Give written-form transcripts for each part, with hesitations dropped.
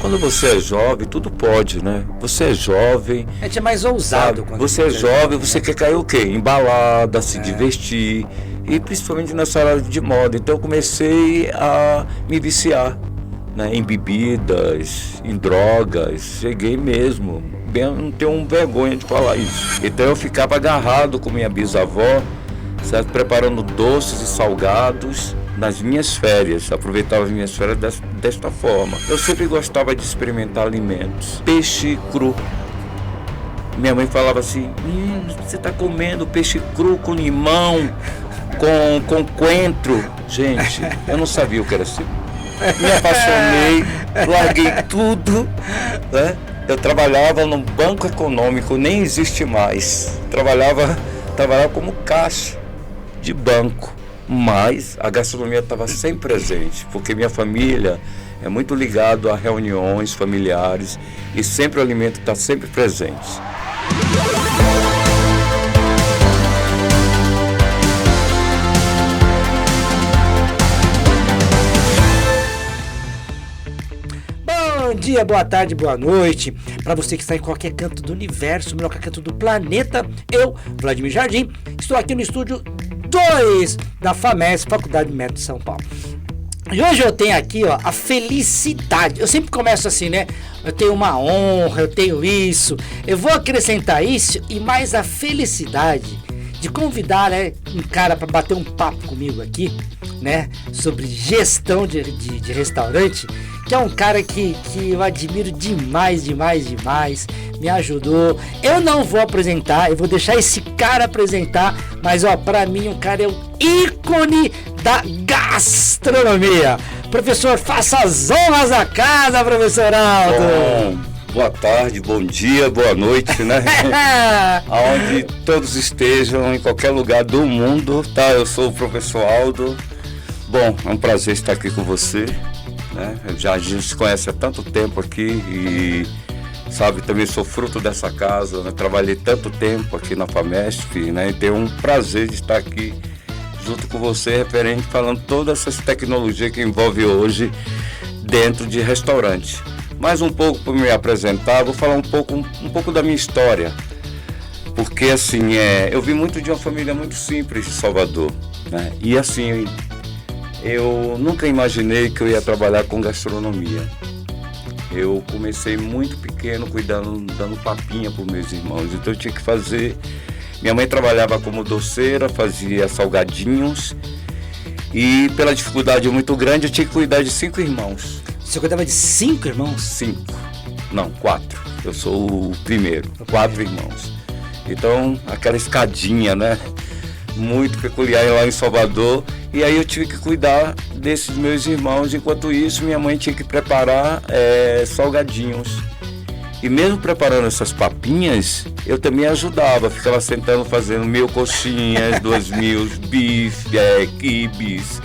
Quando você é jovem, tudo pode, né? Você é jovem. A gente é mais ousado. Sabe? Você é jovem, você quer cair o quê? Em balada, se divertir. E principalmente nessa área de moda. Então eu comecei a me viciar, né? Em bebidas, em drogas. Cheguei mesmo. Não tenho vergonha de falar isso. Então eu ficava agarrado com minha bisavó, certo? Preparando doces e salgados nas minhas férias, aproveitava as minhas férias desta forma. Eu sempre gostava de experimentar alimentos. Peixe cru. Minha mãe falava assim, você está comendo peixe cru com limão, com coentro. Gente, eu não sabia o que era assim. Me apaixonei, larguei tudo, né? Eu trabalhava no Banco Econômico, nem existe mais. Trabalhava como caixa de banco. Mas a gastronomia estava sempre presente, porque minha família é muito ligada a reuniões familiares e sempre o alimento está sempre presente. Bom dia, boa tarde, boa noite. Para você que está em qualquer canto do universo, melhor canto do planeta, eu, Vladimir Jardim, estou aqui no estúdio 2 da FAMESP, Faculdade de Médico de São Paulo. E hoje eu tenho aqui, ó, a felicidade. Eu sempre começo assim, né? Eu tenho uma honra, eu tenho isso. Eu vou acrescentar isso e mais a felicidade de convidar, né, um cara para bater um papo comigo aqui, né? Sobre gestão de restaurante, que é um cara que eu admiro demais, me ajudou. Eu não vou apresentar, eu vou deixar esse cara apresentar, mas ó, pra mim o cara é o ícone da gastronomia. Professor, faça as honras da casa, professor Aldo. Bom, boa tarde, bom dia, boa noite, né? Aonde todos estejam, em qualquer lugar do mundo, tá? Eu sou o professor Aldo. Bom, é um prazer estar aqui com você, né? A gente se conhece há tanto tempo aqui e, sabe, também sou fruto dessa casa, né? Trabalhei tanto tempo aqui na FAMESP, né? E tenho um prazer de estar aqui junto com você, referente, falando todas essas tecnologias que envolve hoje dentro de restaurante. Mais um pouco para me apresentar, vou falar um pouco da minha história, porque assim, eu vim muito de uma família muito simples de Salvador, né? E assim, eu nunca imaginei que eu ia trabalhar com gastronomia. Eu comecei muito pequeno, dando papinha para os meus irmãos, então eu tinha que fazer. Minha mãe trabalhava como doceira, fazia salgadinhos, e pela dificuldade muito grande eu tinha que cuidar de 5 irmãos. Você cuidava de 5 irmãos? 5, não, 4. Eu sou o primeiro, 4 irmãos. Então, aquela escadinha, né? Muito peculiar lá em Salvador. E aí eu tive que cuidar desses meus irmãos. Enquanto isso, minha mãe tinha que preparar salgadinhos. E mesmo preparando essas papinhas, eu também ajudava. Ficava sentando, fazendo 1000 coxinhas, 2000 bife, quibes,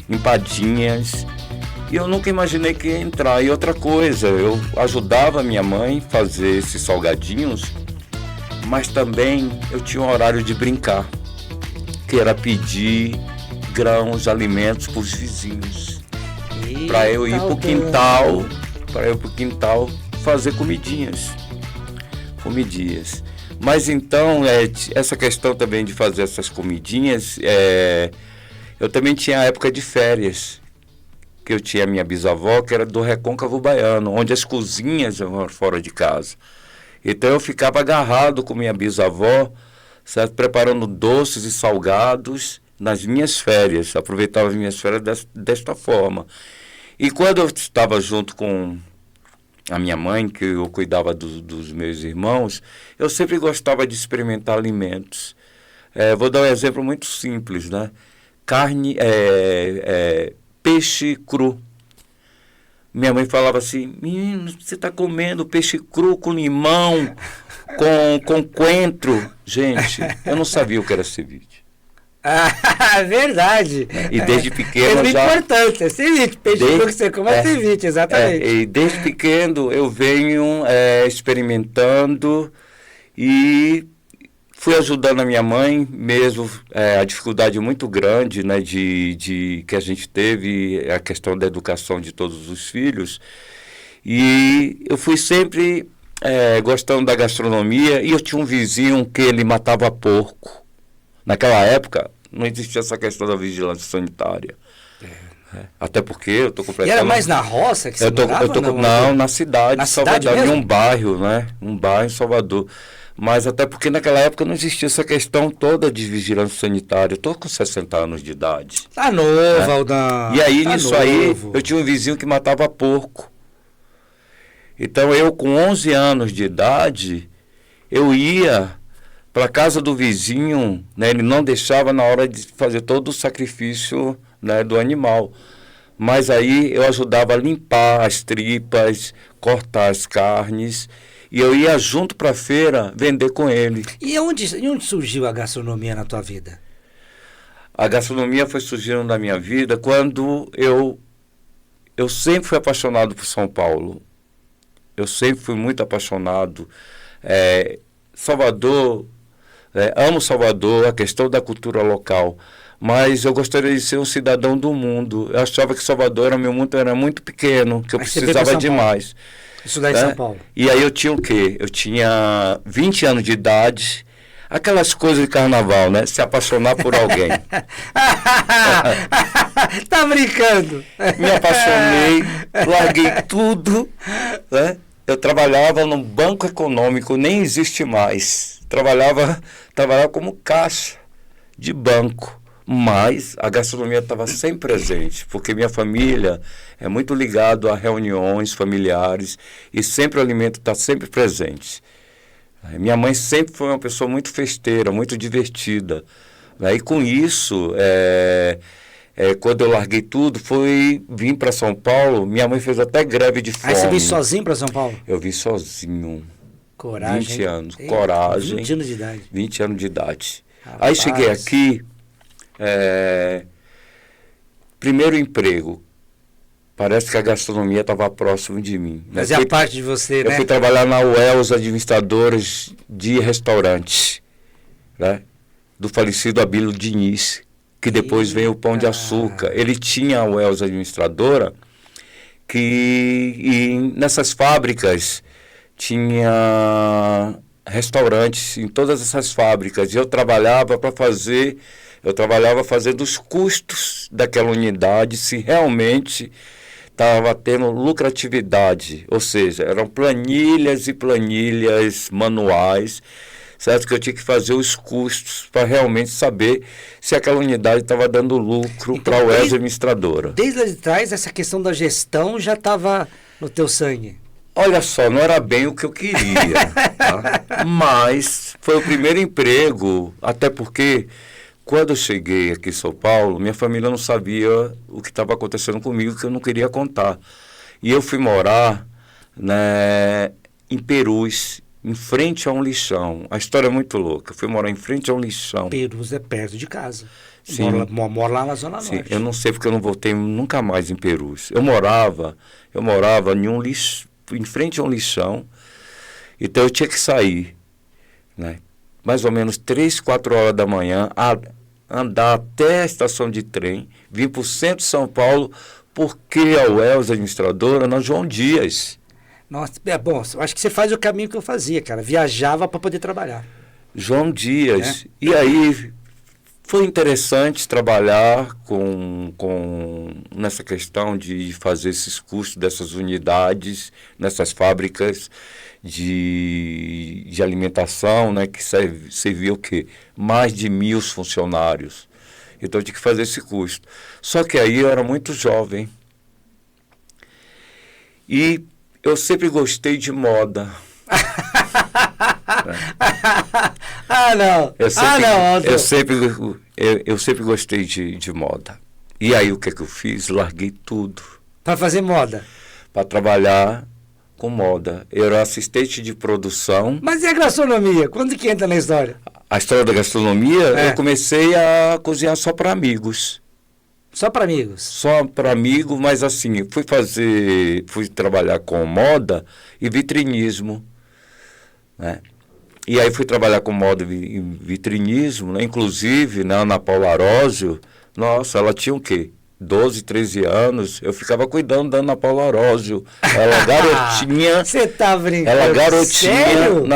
empadinhas. E eu nunca imaginei que ia entrar. E outra coisa, eu ajudava minha mãe a fazer esses salgadinhos, mas também eu tinha um horário de brincar, que era pedir grãos, alimentos para os vizinhos, para eu ir para o quintal fazer comidinhas. Mas então, essa questão também de fazer essas comidinhas, eu também tinha a época de férias, que eu tinha a minha bisavó, que era do Recôncavo Baiano, onde as cozinhas eram fora de casa. Então eu ficava agarrado com minha bisavó, certo? Preparando doces e salgados nas minhas férias, aproveitava as minhas férias desta forma. E quando eu estava junto com a minha mãe, que eu cuidava dos meus irmãos, eu sempre gostava de experimentar alimentos. Vou dar um exemplo muito simples, né? Peixe cru. Minha mãe falava assim, menino, você está comendo peixe cru com limão, com coentro. Gente, eu não sabia o que era ceviche. Verdade. E desde pequeno já... É importante, é ceviche. Peixe cru que você come é ceviche, exatamente. E desde pequeno eu venho experimentando e fui ajudando a minha mãe, mesmo a dificuldade muito grande, né, que a gente teve, a questão da educação de todos os filhos. E eu fui sempre gostando da gastronomia, e eu tinha um vizinho que ele matava porco. Naquela época, não existia essa questão da vigilância sanitária. Até porque eu estou completamente... E era mais na roça que você morava? Não, na cidade. Na cidade Salvador, mesmo? em um bairro, né? Um bairro em Salvador. Mas até porque naquela época não existia essa questão toda de vigilância sanitária. Eu estou com 60 anos de idade. Tá novo, Aldão. E aí, tá nisso novo. aí, eu tinha um vizinho que matava porco. Então, eu com 11 anos de idade, eu ia para a casa do vizinho, né? Ele não deixava na hora de fazer todo o sacrifício, né, do animal. Mas aí eu ajudava a limpar as tripas, cortar as carnes, e eu ia junto para a feira vender com ele. E onde surgiu a gastronomia na tua vida? A gastronomia foi surgindo na minha vida quando eu sempre fui apaixonado por São Paulo. Eu sempre fui muito apaixonado. Salvador, amo Salvador, a questão da cultura local. Mas eu gostaria de ser um cidadão do mundo. Eu achava que Salvador, meu mundo era muito pequeno, que eu precisava de mais. Estudar em São Paulo. E aí eu tinha o quê? Eu tinha 20 anos de idade, aquelas coisas de carnaval, né? Se apaixonar por alguém. Tá brincando? Me apaixonei, larguei tudo, né? Eu trabalhava no Banco Econômico, nem existe mais. Trabalhava como caixa de banco. Mas a gastronomia estava sempre presente, porque minha família é muito ligada a reuniões familiares e sempre o alimento está sempre presente. Minha mãe sempre foi uma pessoa muito festeira, muito divertida. E com isso, quando eu larguei tudo, vim para São Paulo. Minha mãe fez até greve de fome. Aí você veio sozinho para São Paulo? Eu vim sozinho. Coragem. 20 anos. Eita, Coragem. 20 anos de idade. 20 anos de idade. Rapaz. Aí cheguei aqui, primeiro emprego. Parece que a gastronomia estava próximo de mim. Fazia parte de você, né? Eu fui trabalhar na UELS, administradores de restaurante, né? Do falecido Abílio Diniz, que depois veio o Pão de Açúcar. Ele tinha a UELS administradora, e nessas fábricas tinha restaurantes, em todas essas fábricas, e eu trabalhava fazendo os custos daquela unidade, se realmente estava tendo lucratividade, ou seja, eram planilhas e planilhas manuais, certo? Que eu tinha que fazer os custos para realmente saber se aquela unidade estava dando lucro Então, para a UELS administradora. Desde lá de trás, essa questão da gestão já estava no teu sangue. Olha só, não era bem o que eu queria, tá? Mas foi o primeiro emprego, até porque quando eu cheguei aqui em São Paulo, minha família não sabia o que estava acontecendo comigo, que eu não queria contar. E eu fui morar, né, em Perus, em frente a um lixão. A história é muito louca. Eu fui morar em frente a um lixão. Perus é perto de casa. Sim. Moro lá na Zona Sim, Norte. eu não sei porque eu não voltei nunca mais em Perus. Eu morava em um em frente a um lixão, então eu tinha que sair, né? Mais ou menos 3, 4 horas da manhã, andar até a estação de trem, vir para o centro de São Paulo, porque a UELS administradora na João Dias. Nossa, bom, eu acho que você faz o caminho que eu fazia, cara. Viajava para poder trabalhar. João Dias. E aí foi interessante trabalhar nessa questão de fazer esses custos dessas unidades, nessas fábricas de alimentação, né, que servia o quê? Mais de 1.000 funcionários. Então eu tinha que fazer esse custo. Só que aí eu era muito jovem. E eu sempre gostei de moda. Não. Eu sempre gostei de moda. E aí o que eu fiz? Larguei tudo. Para fazer moda. Para trabalhar com moda. Eu era assistente de produção. Mas e a gastronomia? Quando que entra na história? A história da gastronomia, eu comecei a cozinhar só para amigos. Só para amigos? Só para amigos, mas assim, fui trabalhar com moda e vitrinismo, né? E aí fui trabalhar com moda e vitrinismo, né? Inclusive, né, Ana Paula Arósio, nossa, ela tinha o quê? 12, 13 anos, eu ficava cuidando da Ana Paula Arósio. Ela garotinha. Você tá brincando? Ela garotinha Sério?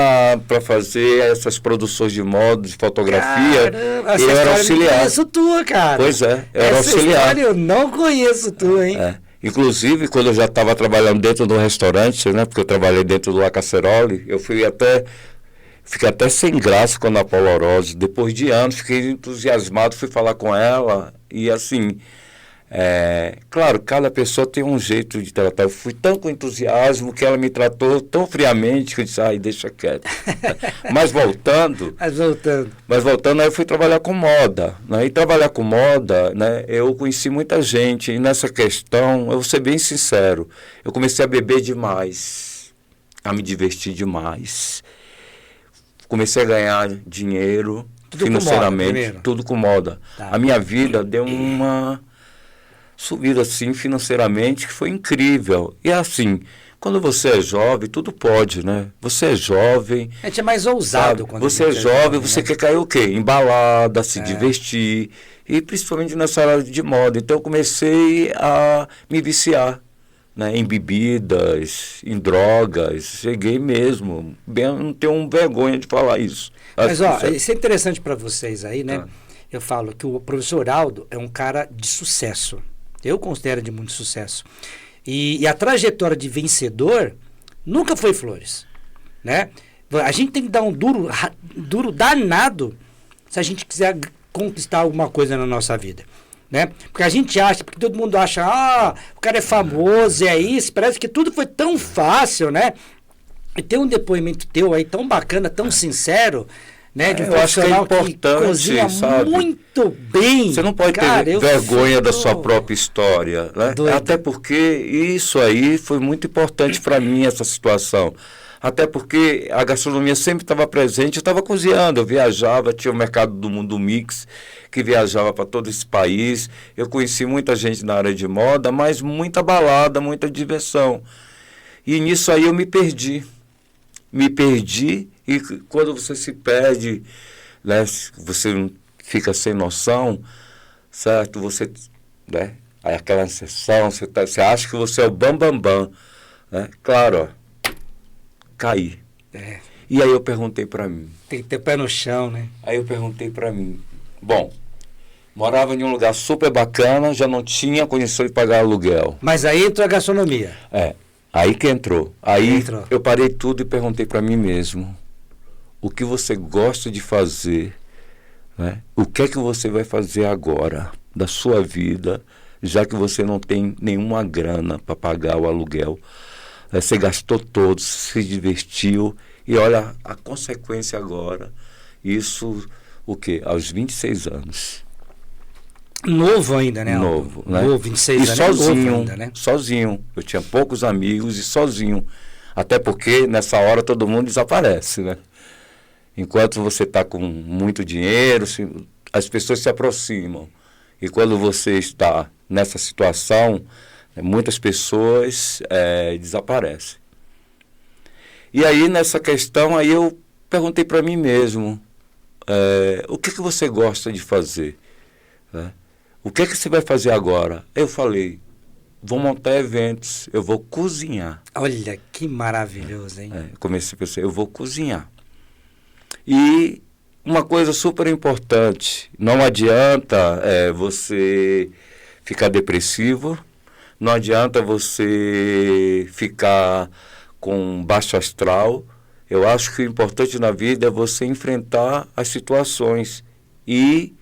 para fazer essas produções de moda, de fotografia. Caramba, E eu era Eu auxiliar. conheço tua, cara. Pois é, eu era Essa auxiliar. história eu não conheço tua, hein? É. Inclusive, quando eu já estava trabalhando dentro do restaurante, né? Porque eu trabalhei dentro do La Cacerole, fiquei até sem graça com a Ana Paula Arósio. Depois de anos, fiquei entusiasmado, fui falar com ela e assim. Claro, cada pessoa tem um jeito de tratar. Eu fui tão com entusiasmo que ela me tratou tão friamente que eu disse, ai, deixa quieto. Mas voltando, aí eu fui trabalhar com moda. Né? E trabalhar com moda, né, eu conheci muita gente. E nessa questão, eu vou ser bem sincero, eu comecei a beber demais, a me divertir demais. Comecei a ganhar dinheiro Tudo financeiramente, com moda, tudo com moda. Tá. A minha vida deu uma subida assim financeiramente que foi incrível. E assim, quando você é jovem, tudo pode, né? Você é jovem. A gente é mais ousado sabe? quando Você a é gente jovem, né? você quer cair o quê? Em balada, se divertir. E principalmente nessa área de moda. Então eu comecei a me viciar, né? Em bebidas, em drogas. Cheguei mesmo. Não tenho vergonha de falar isso. Mas, ó, Acho que isso é interessante para vocês aí, né? Ah. Eu falo que o professor Aldo é um cara de sucesso. Eu considero de muito sucesso. E a trajetória de vencedor nunca foi flores, né? A gente tem que dar um duro danado se a gente quiser conquistar alguma coisa na nossa vida, né? Porque a gente acha, porque todo mundo acha, o cara é famoso, é isso, parece que tudo foi tão fácil, né? E tem um depoimento teu aí tão bacana, tão sincero, né? De um eu acho que é profissional importante, cozinha sabe? muito bem. Você não pode Cara, ter eu vergonha da fico sua própria história, né? doido. Até porque isso aí foi muito importante para mim, essa situação. Até porque a gastronomia sempre estava presente, eu estava cozinhando, eu viajava, tinha o mercado do Mundo Mix, que viajava para todo esse país. Eu conheci muita gente na área de moda, mas muita balada, muita diversão. E nisso aí eu me perdi. E quando você se perde, né, você fica sem noção, certo? Você, né, aí aquela sensação, você acha que você é o bambambam, né? Claro, ó, caí. É, E aí eu perguntei para mim. tem que ter pé no chão, né? Aí eu perguntei para mim. Bom, morava em um lugar super bacana, já não tinha condição de pagar aluguel. Mas aí entrou a gastronomia. Aí que entrou. Aí Entrou. eu parei tudo e perguntei para mim mesmo. O que você gosta de fazer, né? O que é que você vai fazer agora da sua vida, já que você não tem nenhuma grana para pagar o aluguel? Você gastou todo, se divertiu e olha a consequência agora. Isso, o quê? Aos 26 anos. Novo ainda, né? Novo, né? Novo, 26 E anos. é novo sozinho, ainda, né? sozinho. Eu tinha poucos amigos e sozinho. Até porque nessa hora todo mundo desaparece, né? Enquanto você está com muito dinheiro, as pessoas se aproximam. E quando você está nessa situação, muitas pessoas desaparecem. E aí, nessa questão, aí eu perguntei para mim mesmo, o que você gosta de fazer? Né? O que você vai fazer agora? Eu falei, vou montar eventos, eu vou cozinhar. Olha, que maravilhoso, hein? Comecei a pensar, eu vou cozinhar. E uma coisa super importante, não adianta você ficar depressivo, não adianta você ficar com baixo astral. Eu acho que o importante na vida é você enfrentar as situações e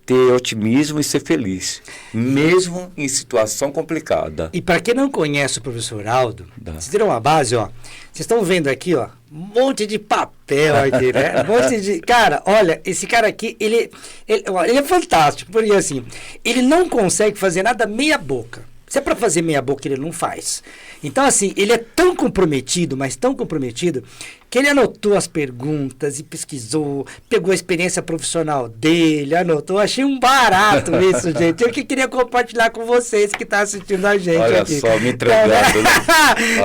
ter otimismo e ser feliz, mesmo em situação complicada. E para quem não conhece o professor Aldo, vocês viram uma base, ó. Vocês estão vendo aqui, ó, um monte de papel aqui, né? Um monte de... Cara, olha, esse cara aqui, ele é fantástico, porque assim, ele não consegue fazer nada meia boca. Se é para fazer meia boca, ele não faz. Então, assim, ele é tão comprometido, mas tão comprometido, que ele anotou as perguntas e pesquisou, pegou a experiência profissional dele, anotou. Achei um barato isso, gente. Eu que queria compartilhar com vocês que estão assistindo a gente. Olha aqui. só, me entregando, né?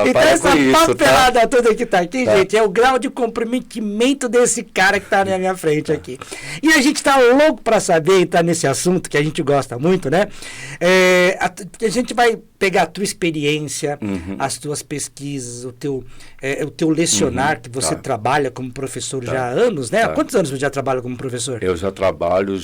Então essa papelada toda que tá aqui, Tá. gente, é o grau de comprometimento desse cara que tá na minha frente aqui. E a gente tá louco para saber, entrar nesse assunto que a gente gosta muito, né? A gente vai pegar a tua experiência, as tuas pesquisas, o teu lecionar, que você trabalha como professor já há anos, né? Há quantos anos você já trabalha como professor? Eu já trabalho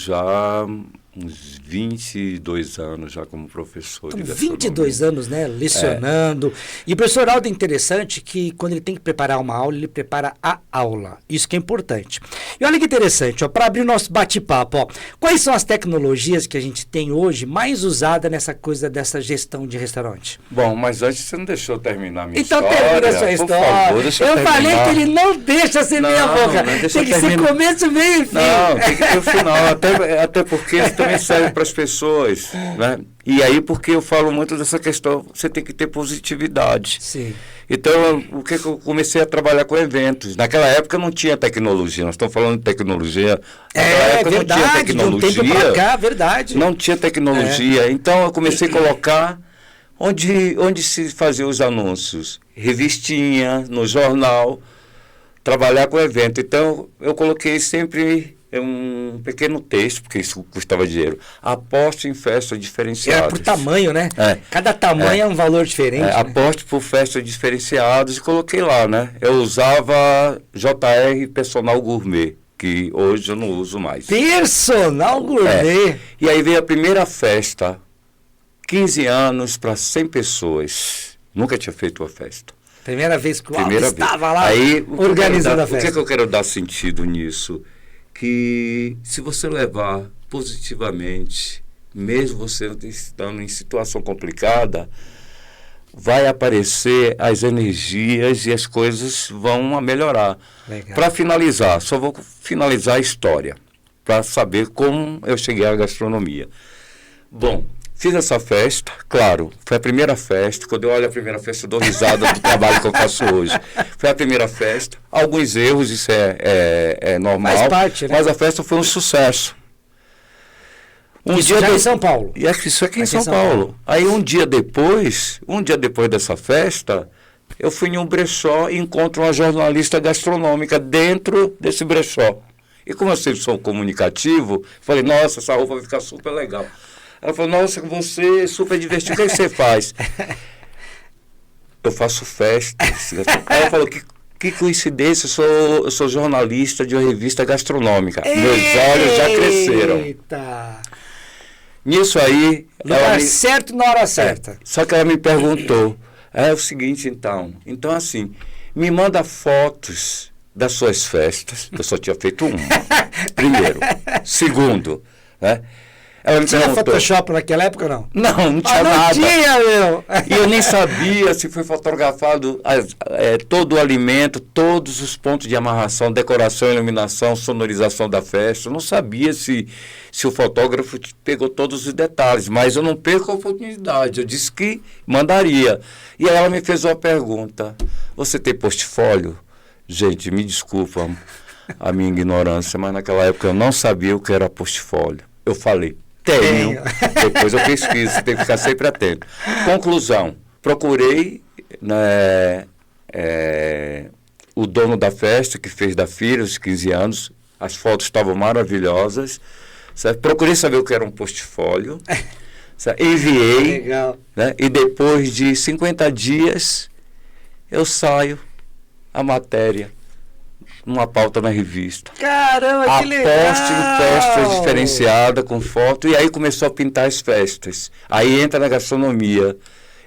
uns 22 anos já como professor de gastronomia. 22 anos, né? Lecionando. E o professor Aldo é interessante que quando ele tem que preparar uma aula, ele prepara a aula. Isso que é importante. E olha que interessante, ó, para abrir o nosso bate-papo, ó, quais são as tecnologias que a gente tem hoje mais usada nessa coisa dessa gestão de restaurante? Bom, mas antes você não deixou eu terminar a minha então história. Termina a sua Por história. favor, deixa eu falei terminar. que ele não deixa ser meia boca. Tem que ser começo, meio e fim. Não, tem que ter o final. Até porque isso também serve para as pessoas, né? E aí, porque eu falo muito dessa questão, você tem que ter positividade. Sim. Então, o que eu comecei a trabalhar com eventos? Naquela época não tinha tecnologia, nós estamos falando de tecnologia. Naquela época verdade, não tinha tecnologia. De um tempo pra cá, verdade. Não tinha tecnologia. Então, eu comecei a colocar onde se faziam os anúncios. Revistinha, no jornal, trabalhar com evento. Então, eu coloquei sempre um pequeno texto, porque isso custava dinheiro. Aposte em festas diferenciadas. Era por tamanho, né? Cada tamanho é um valor diferente. Né? Aposte por festas diferenciadas e coloquei lá, né? Eu usava JR Personal Gourmet, que hoje eu não uso mais. Personal Gourmet? E aí veio a primeira festa, 15 anos para 100 pessoas. Nunca tinha feito uma festa. Primeira vez que o Aldo estava lá aí, organizando a festa. O que eu quero dar sentido nisso? Que se você levar positivamente, mesmo você estando em situação complicada, vai aparecer as energias e as coisas vão melhorar. Para finalizar, só vou finalizar a história, para saber como eu cheguei à gastronomia. Bom, fiz essa festa, claro, foi a primeira festa. Quando eu olho a primeira festa, eu dou risada do trabalho que eu faço hoje. Foi a primeira festa, alguns erros, isso é normal, faz parte, né? Mas a festa foi um sucesso. Isso já em São Paulo. Isso aqui em São Paulo. Aí um dia depois dessa festa, eu fui em um brechó e encontro uma jornalista gastronômica dentro desse brechó. E como eu sempre sou comunicativo, falei, nossa, essa roupa vai ficar super legal. Ela falou, nossa, você é super divertido, o que você faz? Eu faço festas. Ela falou, que coincidência, eu sou jornalista de uma revista gastronômica. Meus olhos já cresceram. Eita! Nisso aí... Lugar certo na hora certa. Só que ela me perguntou, é o seguinte então assim, me manda fotos das suas festas. Eu só tinha feito uma, primeiro. Segundo, né? Ela me tinha perguntou, Photoshop naquela época, não? Não tinha não nada. Tinha, meu! E eu nem sabia se foi fotografado todo o alimento, todos os pontos de amarração, decoração, iluminação, sonorização da festa. Eu não sabia se o fotógrafo pegou todos os detalhes, mas eu não perco a oportunidade. Eu disse que mandaria. E aí ela me fez uma pergunta. Você tem portfólio? Gente, me desculpa a minha ignorância, mas naquela época eu não sabia o que era portfólio. Eu falei, tenho. Depois eu pesquiso, tem que ficar sempre atento. Conclusão, procurei o dono da festa, que fez da filha, os 15 anos, as fotos estavam maravilhosas, certo? Procurei saber o que era um portfólio, certo? Enviei, né? E depois de 50 dias, eu saio a matéria, uma pauta na revista. Caramba, que legal! Aposte em festas diferenciadas, com foto, e aí começou a pintar as festas. Aí entra na gastronomia.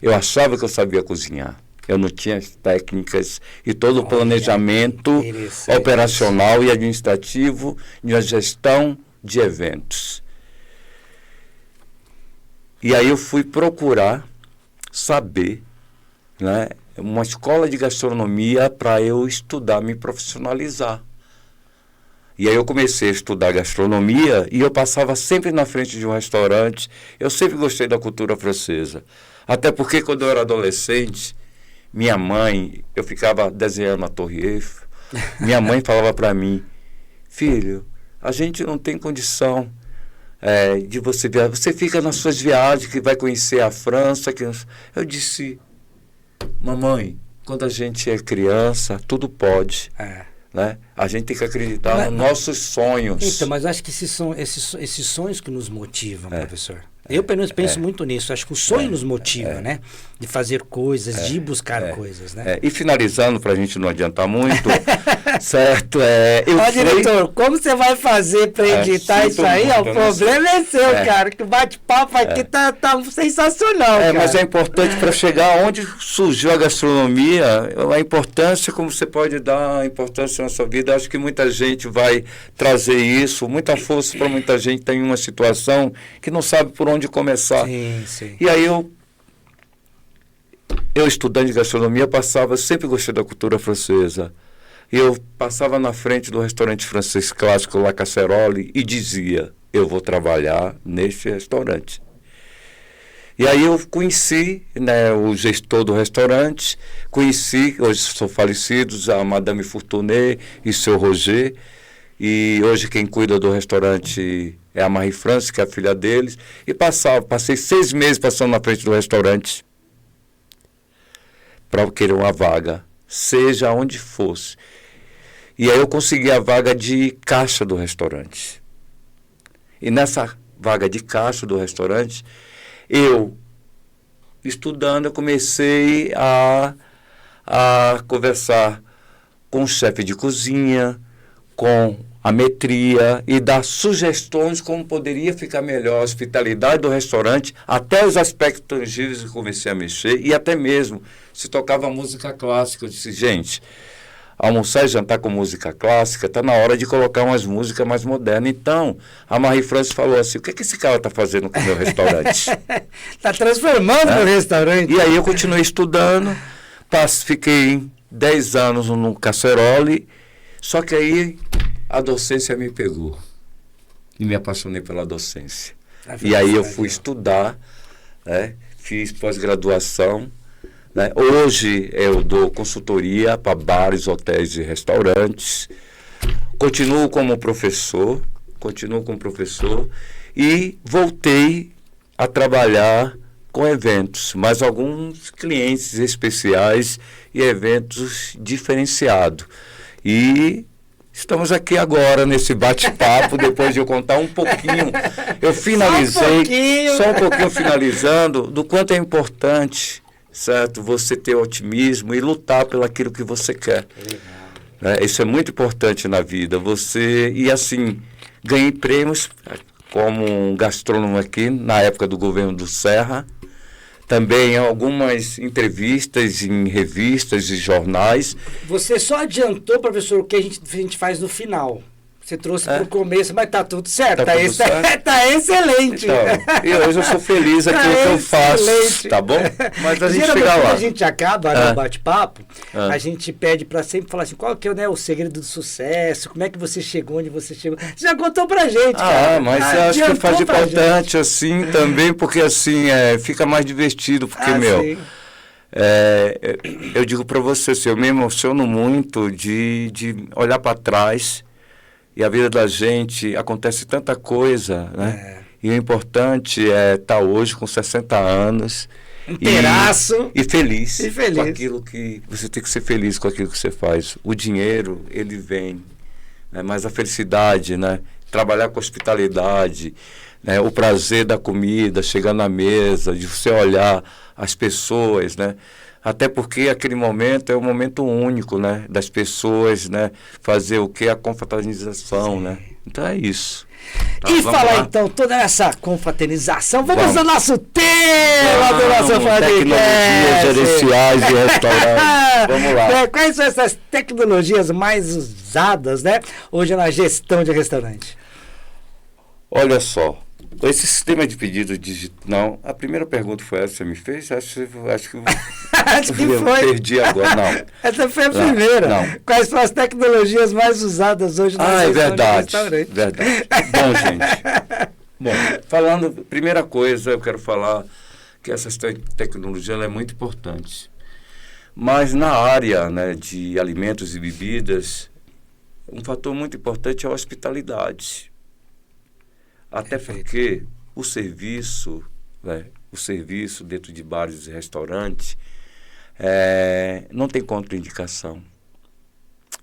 Eu achava que eu sabia cozinhar. Eu não tinha as técnicas e todo o planejamento operacional e administrativo de uma gestão de eventos. E aí eu fui procurar saber, né, uma escola de gastronomia para eu estudar, me profissionalizar. E aí eu comecei a estudar gastronomia e eu passava sempre na frente de um restaurante. Eu sempre gostei da cultura francesa. Até porque quando eu era adolescente, minha mãe, eu ficava desenhando a Torre Eiffel, Minha mãe falava para mim, filho, a gente não tem condição de você viajar. Você fica nas suas viagens, que vai conhecer a França. Eu disse, mamãe, quando a gente é criança, tudo pode. Né? A gente tem que acreditar nos nossos sonhos. Então, mas acho que esses sonhos que nos motivam, professor. Eu, pelo menos, penso muito nisso. Acho que o sonho nos motiva, né? De fazer coisas, de buscar coisas, né? E finalizando, para a gente não adiantar muito, certo? Diretor, como você vai fazer para editar isso aí? O problema é seu, cara. Que o bate-papo aqui tá sensacional, cara. Mas é importante para chegar onde surgiu a gastronomia, a importância, como você pode dar a importância na sua vida. Acho que muita gente vai trazer isso, muita força para muita gente que tem uma situação que não sabe por onde começar. Sim. E aí eu estudante de gastronomia sempre gostei da cultura francesa. E eu passava na frente do restaurante francês clássico La Casserole e dizia, eu vou trabalhar neste restaurante. E aí eu conheci, né, o gestor do restaurante, hoje são falecidos, a Madame Fourtonnet e o seu Roger, e hoje quem cuida do restaurante é a Marie-France, que é a filha deles, e passei 6 meses passando na frente do restaurante para querer uma vaga, seja onde fosse. E aí eu consegui a vaga de caixa do restaurante. E nessa vaga de caixa do restaurante, eu, estudando, eu comecei a conversar com o chefe de cozinha, com a metria e dar sugestões como poderia ficar melhor a hospitalidade do restaurante, até os aspectos tangíveis que eu comecei a mexer, e até mesmo se tocava música clássica. Eu disse, gente, almoçar e jantar com música clássica, está na hora de colocar umas músicas mais modernas. Então, a Marie-France falou assim, o que esse cara está fazendo com o meu restaurante? Está transformando o restaurante. E aí eu continuei estudando, fiquei 10 anos no Casserole, só que aí a docência me pegou e me apaixonei pela docência. E aí eu fui estudar, né? Fiz pós-graduação, né? Hoje eu dou consultoria para bares, hotéis e restaurantes. Continuo como professor e voltei a trabalhar com eventos, mas alguns clientes especiais e eventos diferenciados. E estamos aqui agora nesse bate-papo, depois de eu contar um pouquinho. Eu finalizei, só um pouquinho finalizando, do quanto é importante, certo? Você ter otimismo e lutar pelo aquilo que você quer. Isso é muito importante na vida. E assim, ganhei prêmios como um gastrônomo aqui, na época do governo do Serra. Também algumas entrevistas em revistas e jornais. Você só adiantou, professor, o que a gente faz no final. Você trouxe para o começo, mas tá tudo certo. Tá excelente. Então, e hoje eu sou feliz aqui no que eu faço, tá bom? Mas a gente chega lá. Quando a gente acaba no bate-papo, a gente pede para sempre falar assim, qual que é o segredo do sucesso, como é que você chegou onde você chegou. Você já contou pra gente, cara. Mas eu acho que faz importante assim também, porque assim fica mais divertido, porque, eu digo para você, assim, eu me emociono muito de olhar para trás. E a vida da gente, acontece tanta coisa, né? E o importante é estar hoje com 60 anos. Inteiraço. E feliz. Com aquilo que... Você tem que ser feliz com aquilo que você faz. O dinheiro, ele vem. Né? Mas a felicidade, né? Trabalhar com hospitalidade, né? O prazer da comida, chegar na mesa, de você olhar as pessoas, né? Até porque aquele momento é um momento único, né? Das pessoas, né? Fazer o que? A confraternização, né? Então é isso. E falar então, toda essa confraternização, vamos ao nosso tema do nosso podcast. Tecnologias gerenciais e restaurantes. Vamos lá. Quais são essas tecnologias mais usadas, né? Hoje na gestão de restaurante? Olha só. Esse sistema de pedido digital, a primeira pergunta foi essa que você me fez? Acho que foi. Perdi agora, não. Essa foi a primeira. Não. Quais são as tecnologias mais usadas hoje na gestão de restaurante? Verdade. Bom, gente. Bom, falando, primeira coisa, eu quero falar que essa tecnologia ela é muito importante. Mas na área, né, de alimentos e bebidas, um fator muito importante é a hospitalidade. Até Perfeito. porque o serviço, né, o serviço dentro de bares e restaurantes, não tem contraindicação.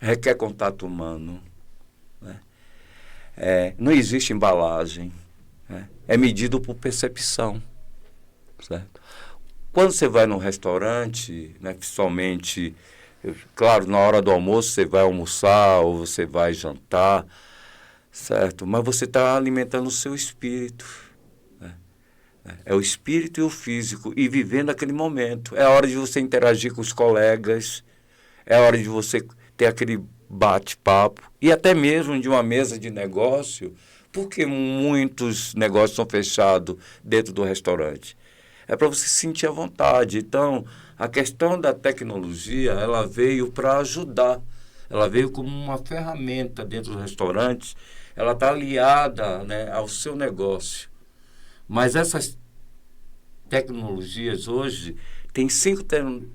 Requer contato humano. Né? Não existe embalagem. Né? É medido por percepção. Certo? Quando você vai num restaurante, né, principalmente, claro, na hora do almoço você vai almoçar ou você vai jantar, certo? Mas você está alimentando o seu espírito. Né? É o espírito e o físico, e vivendo aquele momento. É a hora de você interagir com os colegas, é a hora de você ter aquele bate-papo, e até mesmo de uma mesa de negócio, porque muitos negócios são fechados dentro do restaurante. É para você se sentir à vontade. Então, a questão da tecnologia, ela veio para ajudar. Ela veio como uma ferramenta dentro do restaurante. Ela está aliada, né, ao seu negócio. Mas essas tecnologias hoje, tem 5